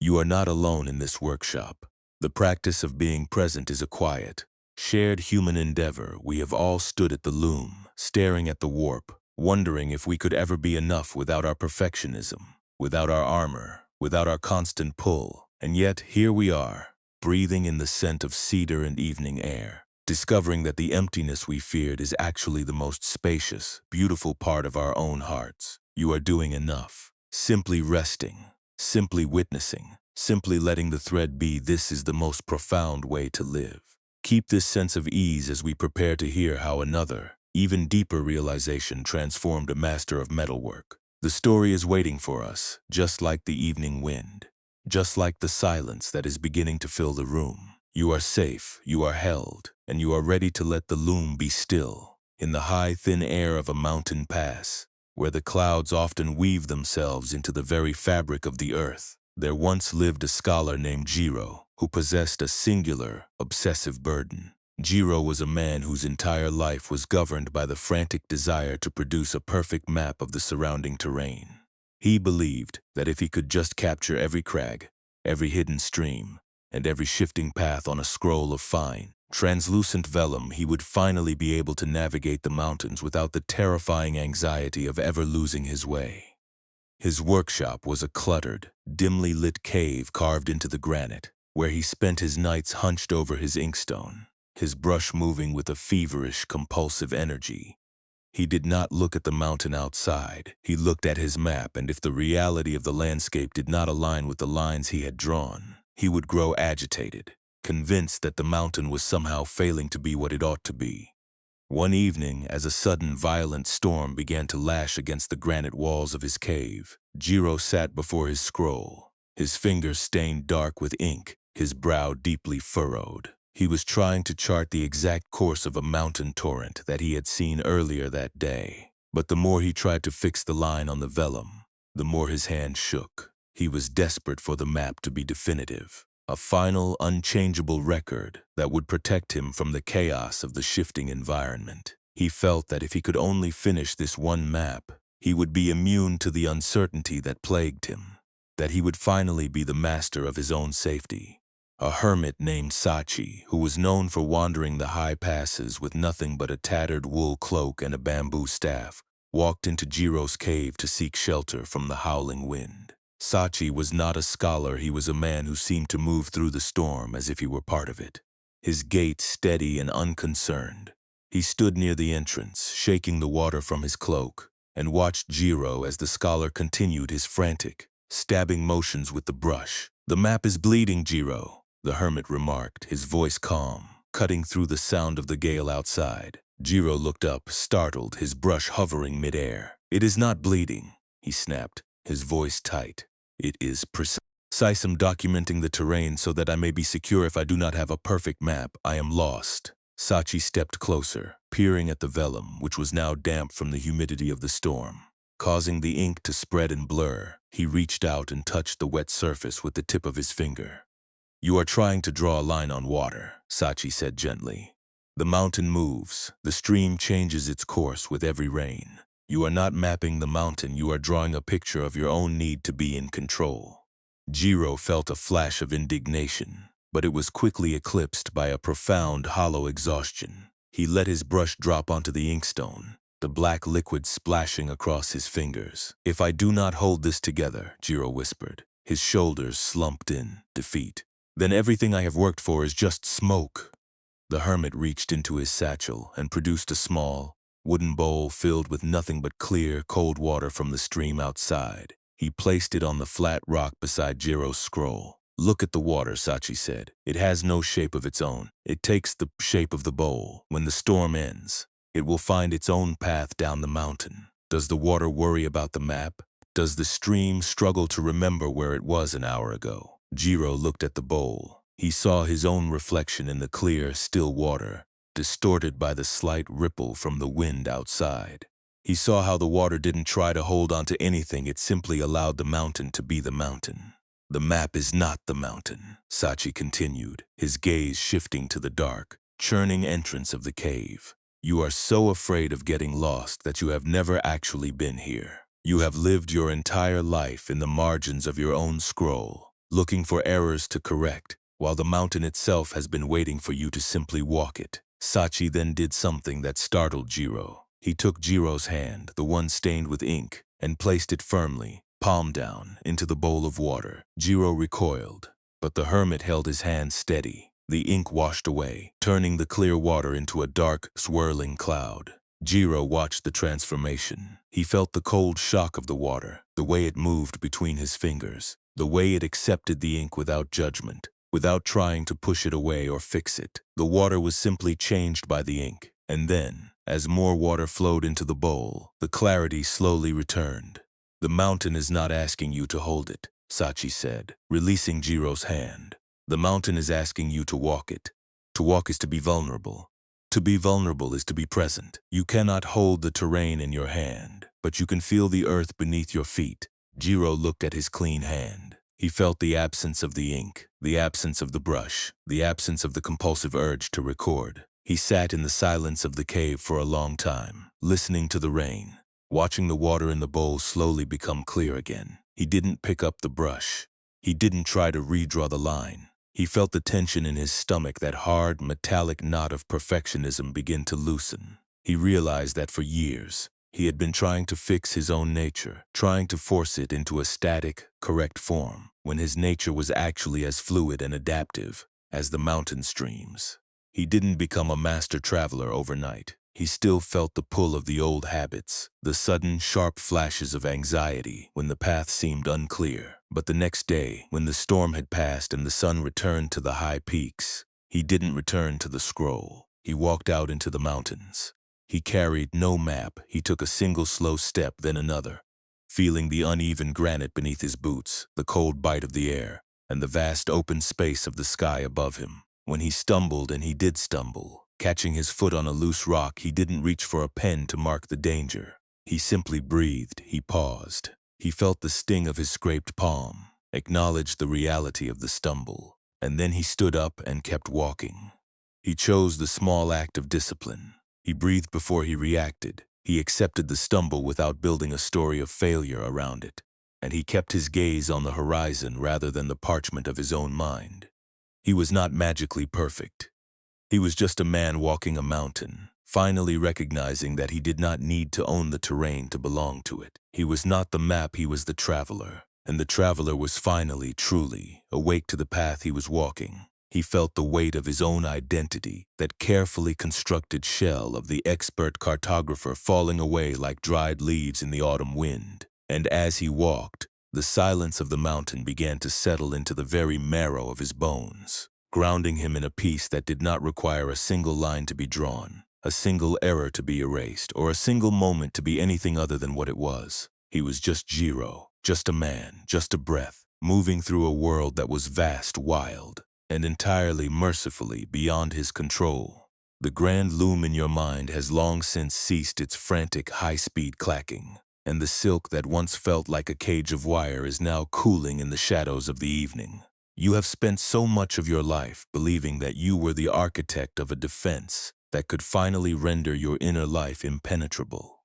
You are not alone in this workshop. The practice of being present is a quiet, shared human endeavor. We have all stood at the loom, staring at the warp, wondering if we could ever be enough without our perfectionism, without our armor, without our constant pull. And yet, here we are, breathing in the scent of cedar and evening air, discovering that the emptiness we feared is actually the most spacious, beautiful part of our own hearts. You are doing enough. Simply resting, simply witnessing, simply letting the thread be. This is the most profound way to live. Keep this sense of ease as we prepare to hear how another, even deeper realization transformed a master of metalwork. The story is waiting for us, just like the evening wind. Just like the silence that is beginning to fill the room. You are safe, you are held, and you are ready to let the loom be still. In the high, thin air of a mountain pass, where the clouds often weave themselves into the very fabric of the earth, there once lived a scholar named Jiro, who possessed a singular, obsessive burden. Jiro was a man whose entire life was governed by the frantic desire to produce a perfect map of the surrounding terrain. He believed that if he could just capture every crag, every hidden stream, and every shifting path on a scroll of fine, Translucent vellum, he would finally be able to navigate the mountains without the terrifying anxiety of ever losing his way. His workshop was a cluttered, dimly lit cave carved into the granite, where he spent his nights hunched over his inkstone, his brush moving with a feverish, compulsive energy. He did not look at the mountain outside. He looked at his map, and if the reality of the landscape did not align with the lines he had drawn, he would grow agitated, convinced that the mountain was somehow failing to be what it ought to be. One evening, as a sudden violent storm began to lash against the granite walls of his cave, Jiro sat before his scroll, his fingers stained dark with ink, his brow deeply furrowed. He was trying to chart the exact course of a mountain torrent that he had seen earlier that day. But the more he tried to fix the line on the vellum, the more his hand shook. He was desperate for the map to be definitive, a final, unchangeable record that would protect him from the chaos of the shifting environment. He felt that if he could only finish this one map, he would be immune to the uncertainty that plagued him, that he would finally be the master of his own safety. A hermit named Sachi, who was known for wandering the high passes with nothing but a tattered wool cloak and a bamboo staff, walked into Jiro's cave to seek shelter from the howling wind. Sachi was not a scholar, he was a man who seemed to move through the storm as if he were part of it. His gait steady and unconcerned. He stood near the entrance, shaking the water from his cloak, and watched Jiro as the scholar continued his frantic, stabbing motions with the brush. "The map is bleeding, Jiro," the hermit remarked, his voice calm, cutting through the sound of the gale outside. Jiro looked up, startled, his brush hovering midair. "It is not bleeding," he snapped, his voice tight. "It is precise. I'm documenting the terrain so that I may be secure if I do not have a perfect map. I am lost." Sachi stepped closer, peering at the vellum, which was now damp from the humidity of the storm. Causing the ink to spread and blur, he reached out and touched the wet surface with the tip of his finger. "You are trying to draw a line on water," Sachi said gently. "The mountain moves, the stream changes its course with every rain. You are not mapping the mountain, you are drawing a picture of your own need to be in control." Jiro felt a flash of indignation, but it was quickly eclipsed by a profound, hollow exhaustion. He let his brush drop onto the inkstone, the black liquid splashing across his fingers. "If I do not hold this together," Jiro whispered, his shoulders slumped in defeat, "then everything I have worked for is just smoke." The hermit reached into his satchel and produced a small, wooden bowl filled with nothing but clear, cold water from the stream outside. He placed it on the flat rock beside Jiro's scroll. "Look at the water," Sachi said. "It has no shape of its own. It takes the shape of the bowl. When the storm ends, it will find its own path down the mountain. Does the water worry about the map? Does the stream struggle to remember where it was an hour ago?" Jiro looked at the bowl. He saw his own reflection in the clear, still water, distorted by the slight ripple from the wind outside. He saw how the water didn't try to hold onto anything, it simply allowed the mountain to be the mountain. "The map is not the mountain," Sachi continued, his gaze shifting to the dark, churning entrance of the cave. "You are so afraid of getting lost that you have never actually been here. You have lived your entire life in the margins of your own scroll, looking for errors to correct, while the mountain itself has been waiting for you to simply walk it." Sachi then did something that startled Jiro. He took Jiro's hand, the one stained with ink, and placed it firmly, palm down, into the bowl of water. Jiro recoiled, but the hermit held his hand steady. The ink washed away, turning the clear water into a dark, swirling cloud. Jiro watched the transformation. He felt the cold shock of the water, the way it moved between his fingers, the way it accepted the ink without judgment, without trying to push it away or fix it. The water was simply changed by the ink, and then, as more water flowed into the bowl, the clarity slowly returned. "The mountain is not asking you to hold it," Sachi said, releasing Jiro's hand. "The mountain is asking you to walk it. To walk is to be vulnerable. To be vulnerable is to be present. You cannot hold the terrain in your hand, but you can feel the earth beneath your feet." Jiro looked at his clean hand. He felt the absence of the ink, the absence of the brush, the absence of the compulsive urge to record. He sat in the silence of the cave for a long time, listening to the rain, watching the water in the bowl slowly become clear again. He didn't pick up the brush. He didn't try to redraw the line. He felt the tension in his stomach, that hard, metallic knot of perfectionism begin to loosen. He realized that for years, he had been trying to fix his own nature, trying to force it into a static, correct form, when his nature was actually as fluid and adaptive as the mountain streams. He didn't become a master traveler overnight. He still felt the pull of the old habits, the sudden, sharp flashes of anxiety when the path seemed unclear. But the next day, when the storm had passed and the sun returned to the high peaks, he didn't return to the scroll. He walked out into the mountains. He carried no map. He took a single slow step, then another, feeling the uneven granite beneath his boots, the cold bite of the air, and the vast open space of the sky above him. When he stumbled, and he did stumble, catching his foot on a loose rock, he didn't reach for a pen to mark the danger. He simply breathed. He paused. He felt the sting of his scraped palm, acknowledged the reality of the stumble, and then he stood up and kept walking. He chose the small act of discipline. He breathed before he reacted. He accepted the stumble without building a story of failure around it, and he kept his gaze on the horizon rather than the parchment of his own mind. He was not magically perfect. He was just a man walking a mountain, finally recognizing that he did not need to own the terrain to belong to it. He was not the map, he was the traveler, and the traveler was finally, truly, awake to the path he was walking. He felt the weight of his own identity, that carefully constructed shell of the expert cartographer falling away like dried leaves in the autumn wind. And as he walked, the silence of the mountain began to settle into the very marrow of his bones, grounding him in a peace that did not require a single line to be drawn, a single error to be erased, or a single moment to be anything other than what it was. He was just Jiro, just a man, just a breath, moving through a world that was vast, wild, and entirely mercifully beyond his control. The grand loom in your mind has long since ceased its frantic, high-speed clacking, and the silk that once felt like a cage of wire is now cooling in the shadows of the evening. You have spent so much of your life believing that you were the architect of a defense that could finally render your inner life impenetrable.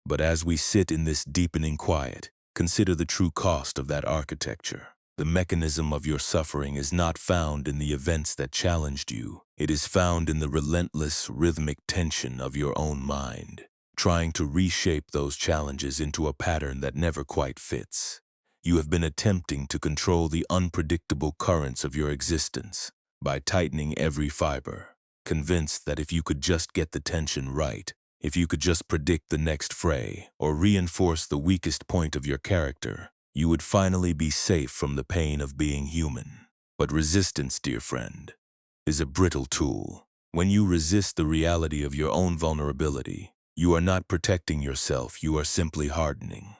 But as we sit in this deepening quiet, consider the true cost of that architecture. The mechanism of your suffering is not found in the events that challenged you. It is found in the relentless, rhythmic tension of your own mind, trying to reshape those challenges into a pattern that never quite fits. You have been attempting to control the unpredictable currents of your existence by tightening every fiber, convinced that if you could just get the tension right, if you could just predict the next fray or reinforce the weakest point of your character, you would finally be safe from the pain of being human. But resistance, dear friend, is a brittle tool. When you resist the reality of your own vulnerability, you are not protecting yourself, you are simply hardening.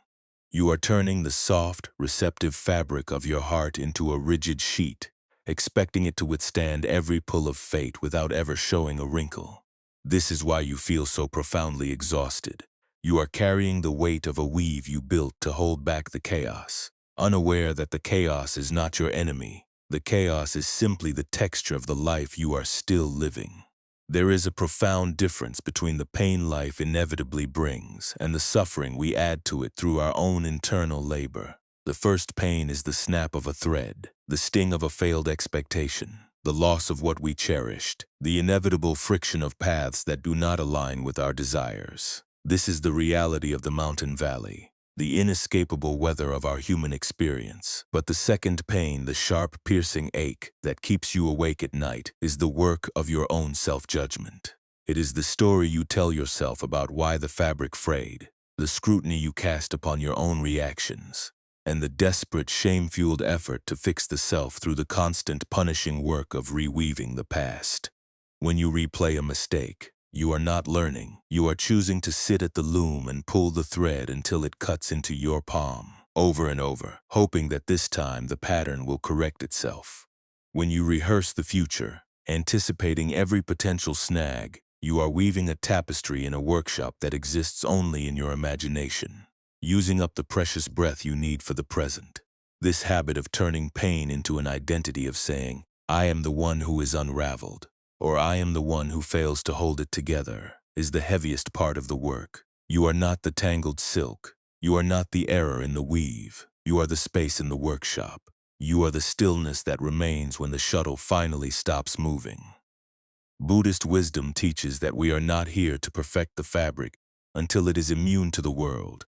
You are turning the soft, receptive fabric of your heart into a rigid sheet, expecting it to withstand every pull of fate without ever showing a wrinkle. This is why you feel so profoundly exhausted. You are carrying the weight of a weave you built to hold back the chaos, unaware that the chaos is not your enemy. The chaos is simply the texture of the life you are still living. There is a profound difference between the pain life inevitably brings and the suffering we add to it through our own internal labor. The first pain is the snap of a thread, the sting of a failed expectation, the loss of what we cherished, the inevitable friction of paths that do not align with our desires. This is the reality of the mountain valley, the inescapable weather of our human experience. But the second pain, the sharp, piercing ache that keeps you awake at night, is the work of your own self-judgment. It is the story you tell yourself about why the fabric frayed, the scrutiny you cast upon your own reactions, and the desperate, shame-fueled effort to fix the self through the constant punishing work of reweaving the past. When you replay a mistake, you are not learning. You are choosing to sit at the loom and pull the thread until it cuts into your palm, over and over, hoping that this time the pattern will correct itself. When you rehearse the future, anticipating every potential snag, you are weaving a tapestry in a workshop that exists only in your imagination, using up the precious breath you need for the present. This habit of turning pain into an identity, of saying, "I am the one who is unraveled," or "I am the one who fails to hold it together," is the heaviest part of the work. You are not the tangled silk. You are not the error in the weave. You are the space in the workshop. You are the stillness that remains when the shuttle finally stops moving. Buddhist wisdom teaches that we are not here to perfect the fabric until it is immune to the world.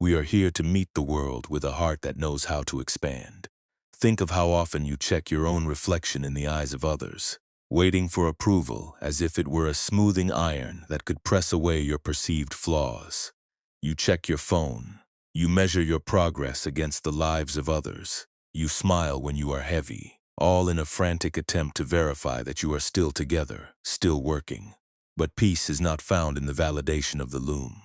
We are here to meet the world with a heart that knows how to expand. Think of how often you check your own reflection in the eyes of others, waiting for approval as if it were a smoothing iron that could press away your perceived flaws. You check your phone. You measure your progress against the lives of others. You smile when you are heavy, all in a frantic attempt to verify that you are still together, still working. But peace is not found in the validation of the loom.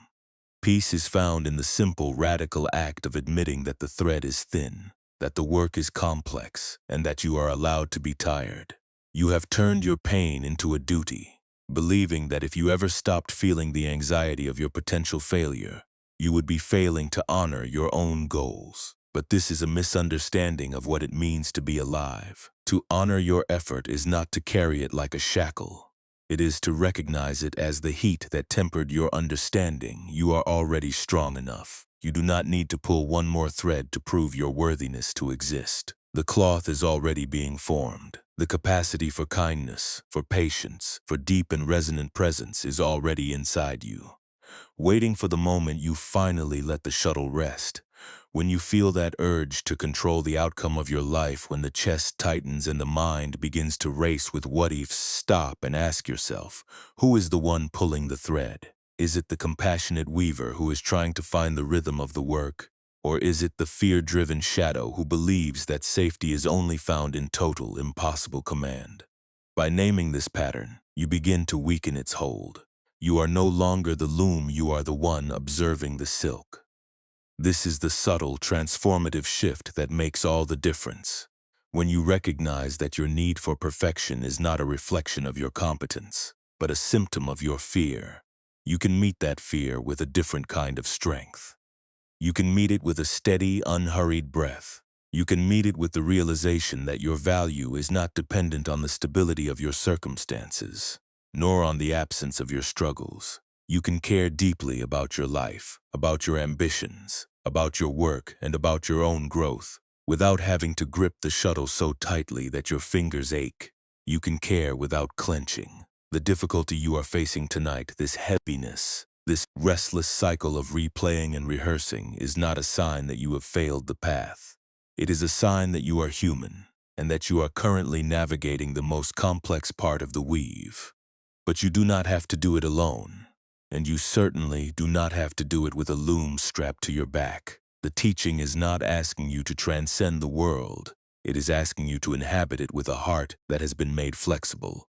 Peace is found in the simple, radical act of admitting that the thread is thin, that the work is complex, and that you are allowed to be tired. You have turned your pain into a duty, believing that if you ever stopped feeling the anxiety of your potential failure, you would be failing to honor your own goals. But this is a misunderstanding of what it means to be alive. To honor your effort is not to carry it like a shackle. It is to recognize it as the heat that tempered your understanding. You are already strong enough. You do not need to pull one more thread to prove your worthiness to exist. The cloth is already being formed. The capacity for kindness, for patience, for deep and resonant presence is already inside you, waiting for the moment you finally let the shuttle rest. When you feel that urge to control the outcome of your life, when the chest tightens and the mind begins to race with what-ifs, stop and ask yourself, who is the one pulling the thread? Is it the compassionate weaver who is trying to find the rhythm of the work? Or is it the fear-driven shadow who believes that safety is only found in total, impossible command? By naming this pattern, you begin to weaken its hold. You are no longer the loom, you are the one observing the silk. This is the subtle, transformative shift that makes all the difference. When you recognize that your need for perfection is not a reflection of your competence, but a symptom of your fear, you can meet that fear with a different kind of strength. You can meet it with a steady, unhurried breath. You can meet it with the realization that your value is not dependent on the stability of your circumstances, nor on the absence of your struggles. You can care deeply about your life, about your ambitions, about your work, and about your own growth, without having to grip the shuttle so tightly that your fingers ache. You can care without clenching. The difficulty you are facing tonight, this heaviness, this restless cycle of replaying and rehearsing, is not a sign that you have failed the path. It is a sign that you are human, and that you are currently navigating the most complex part of the weave. But you do not have to do it alone, and you certainly do not have to do it with a loom strapped to your back. The teaching is not asking you to transcend the world. It is asking you to inhabit it with a heart that has been made flexible,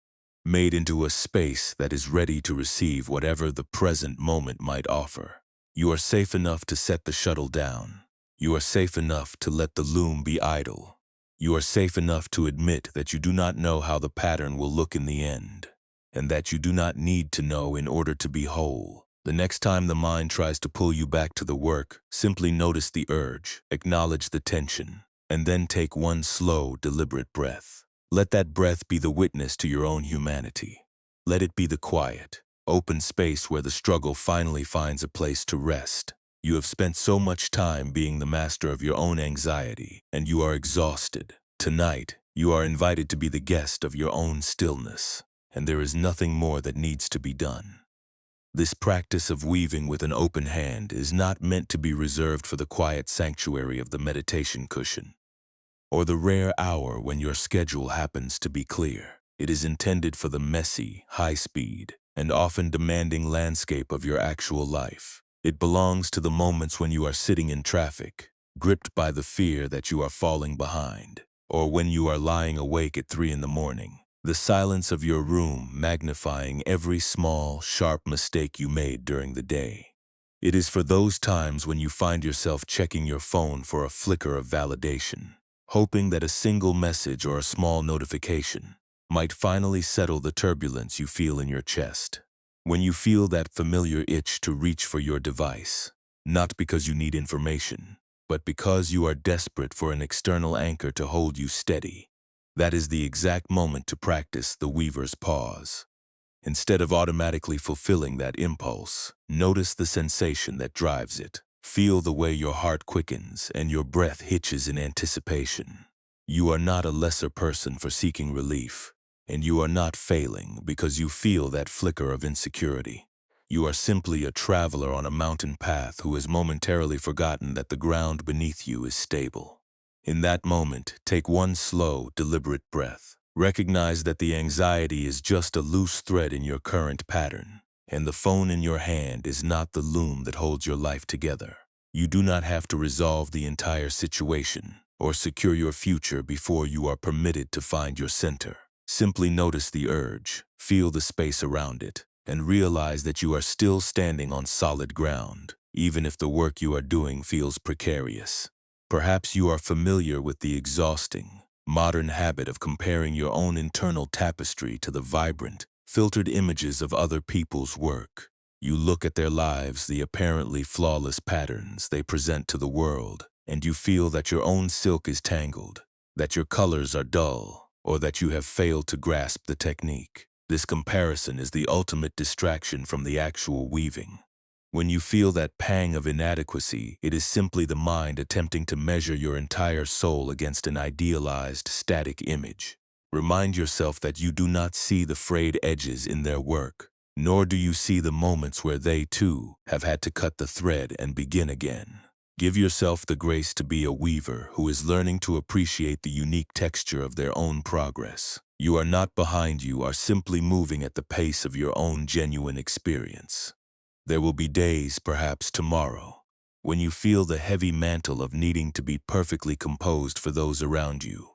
made into a space that is ready to receive whatever the present moment might offer. You are safe enough to set the shuttle down. You are safe enough to let the loom be idle. You are safe enough to admit that you do not know how the pattern will look in the end, and that you do not need to know in order to be whole. The next time the mind tries to pull you back to the work, simply notice the urge, acknowledge the tension, and then take one slow, deliberate breath. Let that breath be the witness to your own humanity. Let it be the quiet, open space where the struggle finally finds a place to rest. You have spent so much time being the master of your own anxiety, and you are exhausted. Tonight, you are invited to be the guest of your own stillness, and there is nothing more that needs to be done. This practice of weaving with an open hand is not meant to be reserved for the quiet sanctuary of the meditation cushion, or the rare hour when your schedule happens to be clear. It is intended for the messy, high-speed, and often demanding landscape of your actual life. It belongs to the moments when you are sitting in traffic, gripped by the fear that you are falling behind, or when you are lying awake at 3 in the morning, the silence of your room magnifying every small, sharp mistake you made during the day. It is for those times when you find yourself checking your phone for a flicker of validation, hoping that a single message or a small notification might finally settle the turbulence you feel in your chest. When you feel that familiar itch to reach for your device, not because you need information, but because you are desperate for an external anchor to hold you steady, that is the exact moment to practice the weaver's pause. Instead of automatically fulfilling that impulse, notice the sensation that drives it. Feel the way your heart quickens and your breath hitches in anticipation. You are not a lesser person for seeking relief, and you are not failing because you feel that flicker of insecurity. You are simply a traveler on a mountain path who has momentarily forgotten that the ground beneath you is stable. In that moment, take one slow, deliberate breath. Recognize that the anxiety is just a loose thread in your current pattern, and the phone in your hand is not the loom that holds your life together. You do not have to resolve the entire situation or secure your future before you are permitted to find your center. Simply notice the urge, feel the space around it, and realize that you are still standing on solid ground, even if the work you are doing feels precarious. Perhaps you are familiar with the exhausting, modern habit of comparing your own internal tapestry to the vibrant, filtered images of other people's work. You look at their lives, the apparently flawless patterns they present to the world, and you feel that your own silk is tangled, that your colors are dull, or that you have failed to grasp the technique. This comparison is the ultimate distraction from the actual weaving. When you feel that pang of inadequacy, it is simply the mind attempting to measure your entire soul against an idealized, static image. Remind yourself that you do not see the frayed edges in their work, nor do you see the moments where they, too, have had to cut the thread and begin again. Give yourself the grace to be a weaver who is learning to appreciate the unique texture of their own progress. You are not behind, you are simply moving at the pace of your own genuine experience. There will be days, perhaps tomorrow, when you feel the heavy mantle of needing to be perfectly composed for those around you.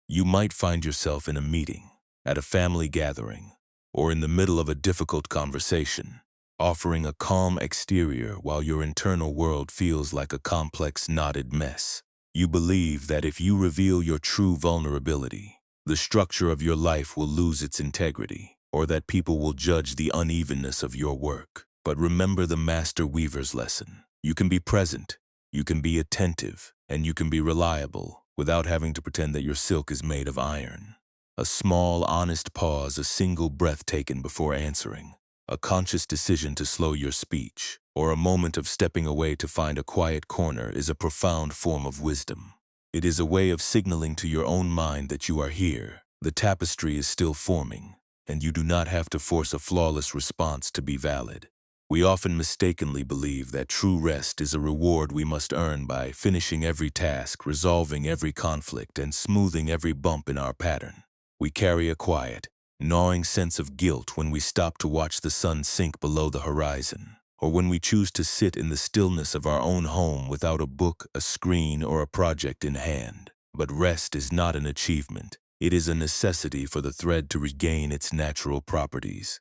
You might find yourself in a meeting, at a family gathering, or in the middle of a difficult conversation, offering a calm exterior while your internal world feels like a complex, knotted mess. You believe that if you reveal your true vulnerability, the structure of your life will lose its integrity, or that people will judge the unevenness of your work. But remember the master weaver's lesson. You can be present, you can be attentive, and you can be reliable without having to pretend that your silk is made of iron. A small, honest pause, a single breath taken before answering, a conscious decision to slow your speech, or a moment of stepping away to find a quiet corner is a profound form of wisdom. It is a way of signaling to your own mind that you are here, the tapestry is still forming, and you do not have to force a flawless response to be valid. We often mistakenly believe that true rest is a reward we must earn by finishing every task, resolving every conflict, and smoothing every bump in our pattern. We carry a quiet, gnawing sense of guilt when we stop to watch the sun sink below the horizon, or when we choose to sit in the stillness of our own home without a book, a screen, or a project in hand. But rest is not an achievement. It is a necessity for the thread to regain its natural properties.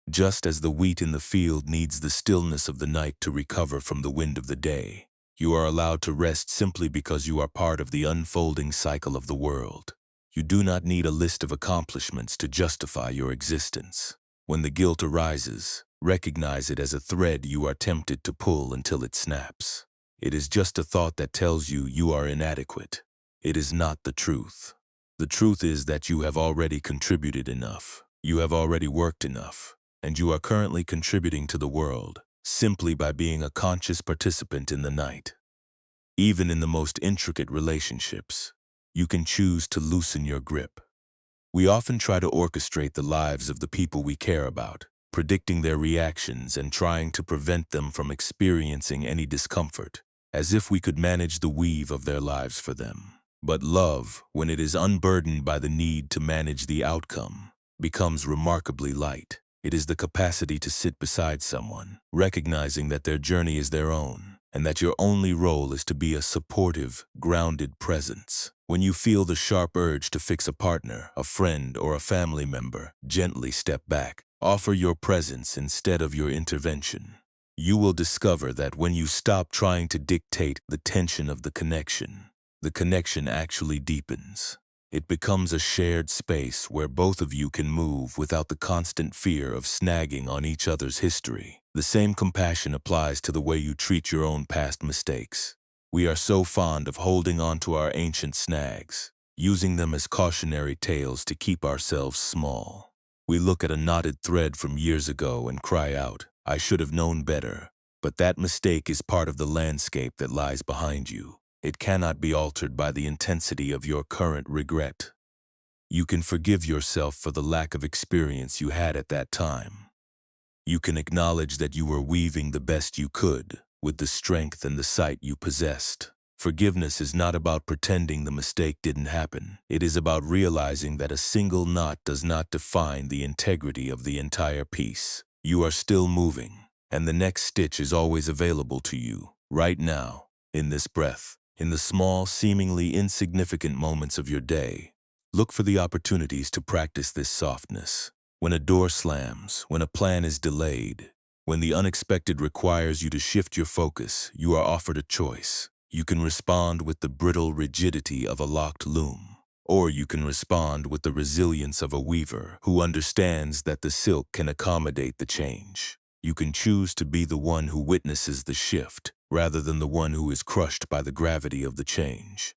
Just as the wheat in the field needs the stillness of the night to recover from the wind of the day, you are allowed to rest simply because you are part of the unfolding cycle of the world. You do not need a list of accomplishments to justify your existence. When the guilt arises, recognize it as a thread you are tempted to pull until it snaps. It is just a thought that tells you you are inadequate. It is not the truth. The truth is that you have already contributed enough. You have already worked enough. And you are currently contributing to the world simply by being a conscious participant in the night. Even in the most intricate relationships, you can choose to loosen your grip. We often try to orchestrate the lives of the people we care about, predicting their reactions and trying to prevent them from experiencing any discomfort, as if we could manage the weave of their lives for them. But love, when it is unburdened by the need to manage the outcome, becomes remarkably light. It is the capacity to sit beside someone, recognizing that their journey is their own, and that your only role is to be a supportive, grounded presence. When you feel the sharp urge to fix a partner, a friend, or a family member, gently step back. Offer your presence instead of your intervention. You will discover that when you stop trying to dictate the tension of the connection actually deepens. It becomes a shared space where both of you can move without the constant fear of snagging on each other's history. The same compassion applies to the way you treat your own past mistakes. We are so fond of holding on to our ancient snags, using them as cautionary tales to keep ourselves small. We look at a knotted thread from years ago and cry out, "I should have known better." But that mistake is part of the landscape that lies behind you. It cannot be altered by the intensity of your current regret. You can forgive yourself for the lack of experience you had at that time. You can acknowledge that you were weaving the best you could with the strength and the sight you possessed. Forgiveness is not about pretending the mistake didn't happen. It is about realizing that a single knot does not define the integrity of the entire piece. You are still moving, and the next stitch is always available to you, right now, in this breath, in the small, seemingly insignificant moments of your day. Look for the opportunities to practice this softness. When a door slams, when a plan is delayed, when the unexpected requires you to shift your focus, you are offered a choice. You can respond with the brittle rigidity of a locked loom, or you can respond with the resilience of a weaver who understands that the silk can accommodate the change. You can choose to be the one who witnesses the shift, rather than the one who is crushed by the gravity of the change.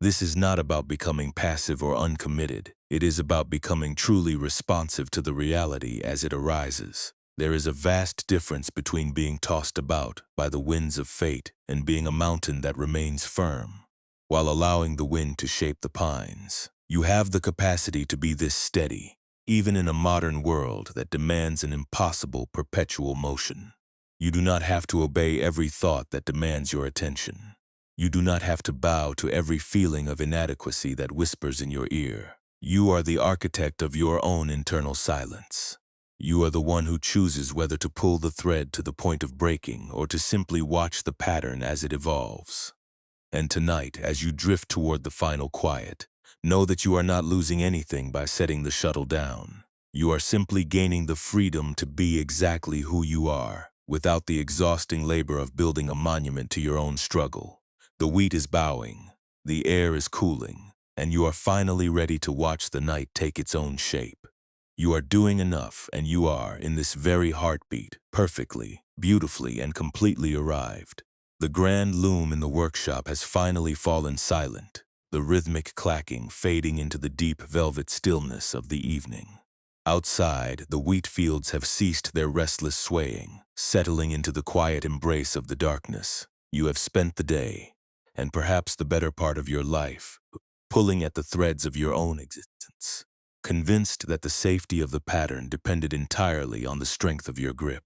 This is not about becoming passive or uncommitted. It is about becoming truly responsive to the reality as it arises. There is a vast difference between being tossed about by the winds of fate and being a mountain that remains firm, while allowing the wind to shape the pines. You have the capacity to be this steady, even in a modern world that demands an impossible perpetual motion. You do not have to obey every thought that demands your attention. You do not have to bow to every feeling of inadequacy that whispers in your ear. You are the architect of your own internal silence. You are the one who chooses whether to pull the thread to the point of breaking or to simply watch the pattern as it evolves. And tonight, as you drift toward the final quiet, know that you are not losing anything by setting the shuttle down. You are simply gaining the freedom to be exactly who you are, without the exhausting labor of building a monument to your own struggle. The wheat is bowing, the air is cooling, and you are finally ready to watch the night take its own shape. You are doing enough, and you are, in this very heartbeat, perfectly, beautifully, and completely arrived. The grand loom in the workshop has finally fallen silent, the rhythmic clacking fading into the deep velvet stillness of the evening. Outside, the wheat fields have ceased their restless swaying, settling into the quiet embrace of the darkness. You have spent the day, and perhaps the better part of your life, pulling at the threads of your own existence, convinced that the safety of the pattern depended entirely on the strength of your grip.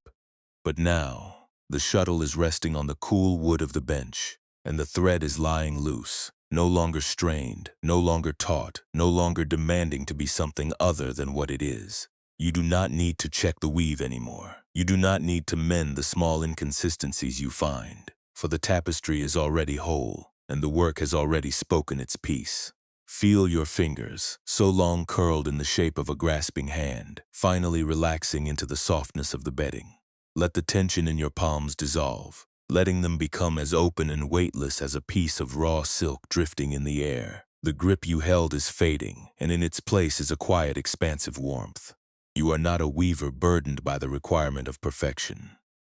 But now, the shuttle is resting on the cool wood of the bench, and the thread is lying loose, no longer strained, no longer taut, no longer demanding to be something other than what it is. You do not need to check the weave anymore. You do not need to mend the small inconsistencies you find, for the tapestry is already whole, and the work has already spoken its piece. Feel your fingers, so long curled in the shape of a grasping hand, finally relaxing into the softness of the bedding. Let the tension in your palms dissolve, letting them become as open and weightless as a piece of raw silk drifting in the air. The grip you held is fading, and in its place is a quiet, expansive warmth. You are not a weaver burdened by the requirement of perfection.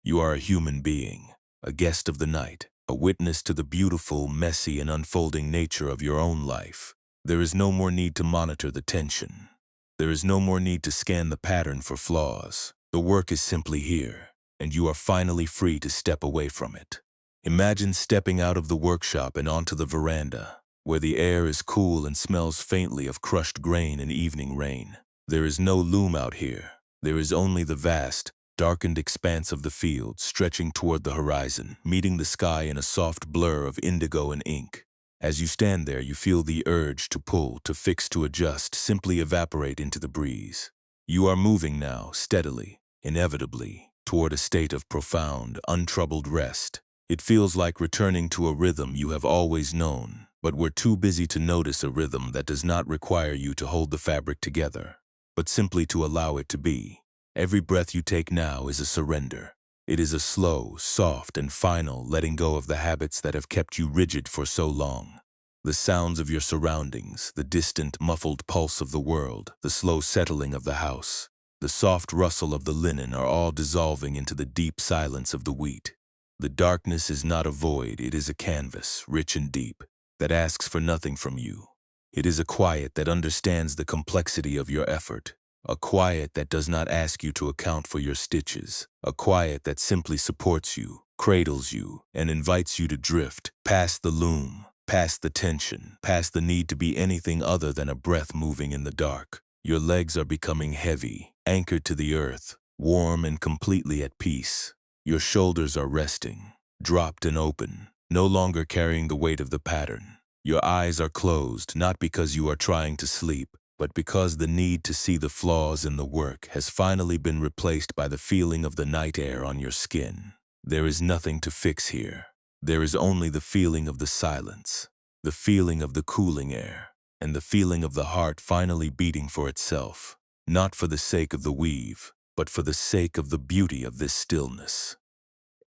You are a human being, a guest of the night, a witness to the beautiful, messy, and unfolding nature of your own life. There is no more need to monitor the tension. There is no more need to scan the pattern for flaws. The work is simply here, and you are finally free to step away from it. Imagine stepping out of the workshop and onto the veranda, where the air is cool and smells faintly of crushed grain and evening rain. There is no loom out here. There is only the vast, darkened expanse of the field stretching toward the horizon, meeting the sky in a soft blur of indigo and ink. As you stand there, you feel the urge to pull, to fix, to adjust, simply evaporate into the breeze. You are moving now, steadily, inevitably, toward a state of profound, untroubled rest. It feels like returning to a rhythm you have always known, but were too busy to notice, a rhythm that does not require you to hold the fabric together, but simply to allow it to be. Every breath you take now is a surrender. It is a slow, soft, and final letting go of the habits that have kept you rigid for so long. The sounds of your surroundings, the distant, muffled pulse of the world, the slow settling of the house, the soft rustle of the linen are all dissolving into the deep silence of the wheat. The darkness is not a void, it is a canvas, rich and deep, that asks for nothing from you. It is a quiet that understands the complexity of your effort, A quiet that does not ask you to account for your stitches. A quiet that simply supports you, cradles you, and invites you to drift past the loom, past the tension, past the need to be anything other than a breath moving in the dark. Your legs are becoming heavy, anchored to the earth, warm and completely at peace. Your shoulders are resting, dropped and open, no longer carrying the weight of the pattern. Your eyes are closed, not because you are trying to sleep, but because the need to see the flaws in the work has finally been replaced by the feeling of the night air on your skin. There is nothing to fix here. There is only the feeling of the silence, the feeling of the cooling air, and the feeling of the heart finally beating for itself, not for the sake of the weave, but for the sake of the beauty of this stillness.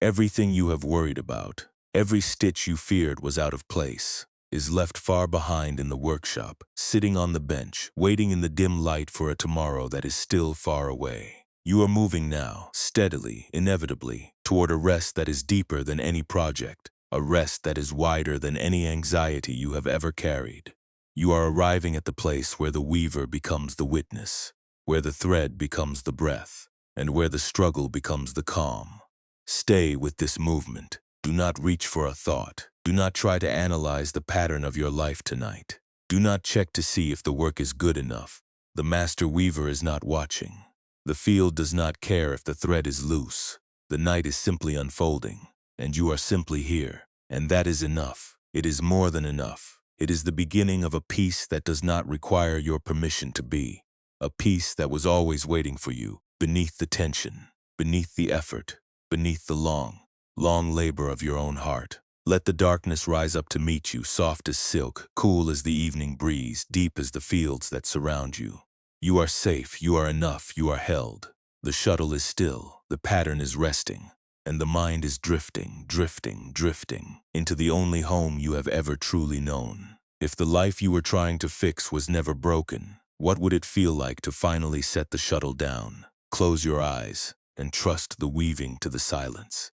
Everything you have worried about, every stitch you feared was out of place, is left far behind in the workshop, sitting on the bench, waiting in the dim light for a tomorrow that is still far away. You are moving now, steadily, inevitably, toward a rest that is deeper than any project, a rest that is wider than any anxiety you have ever carried. You are arriving at the place where the weaver becomes the witness, where the thread becomes the breath, and where the struggle becomes the calm. Stay with this movement. Do not reach for a thought. Do not try to analyze the pattern of your life tonight. Do not check to see if the work is good enough. The master weaver is not watching. The field does not care if the thread is loose. The night is simply unfolding, and you are simply here. And that is enough. It is more than enough. It is the beginning of a peace that does not require your permission to be. A peace that was always waiting for you, beneath the tension, beneath the effort, beneath the long labor of your own heart. Let the darkness rise up to meet you, soft as silk, cool as the evening breeze, deep as the fields that surround you. You are safe, you are enough, you are held. The shuttle is still, the pattern is resting, and the mind is drifting, drifting into the only home you have ever truly known. If the life you were trying to fix was never broken, what would it feel like to finally set the shuttle down? Close your eyes and trust the weaving to the silence.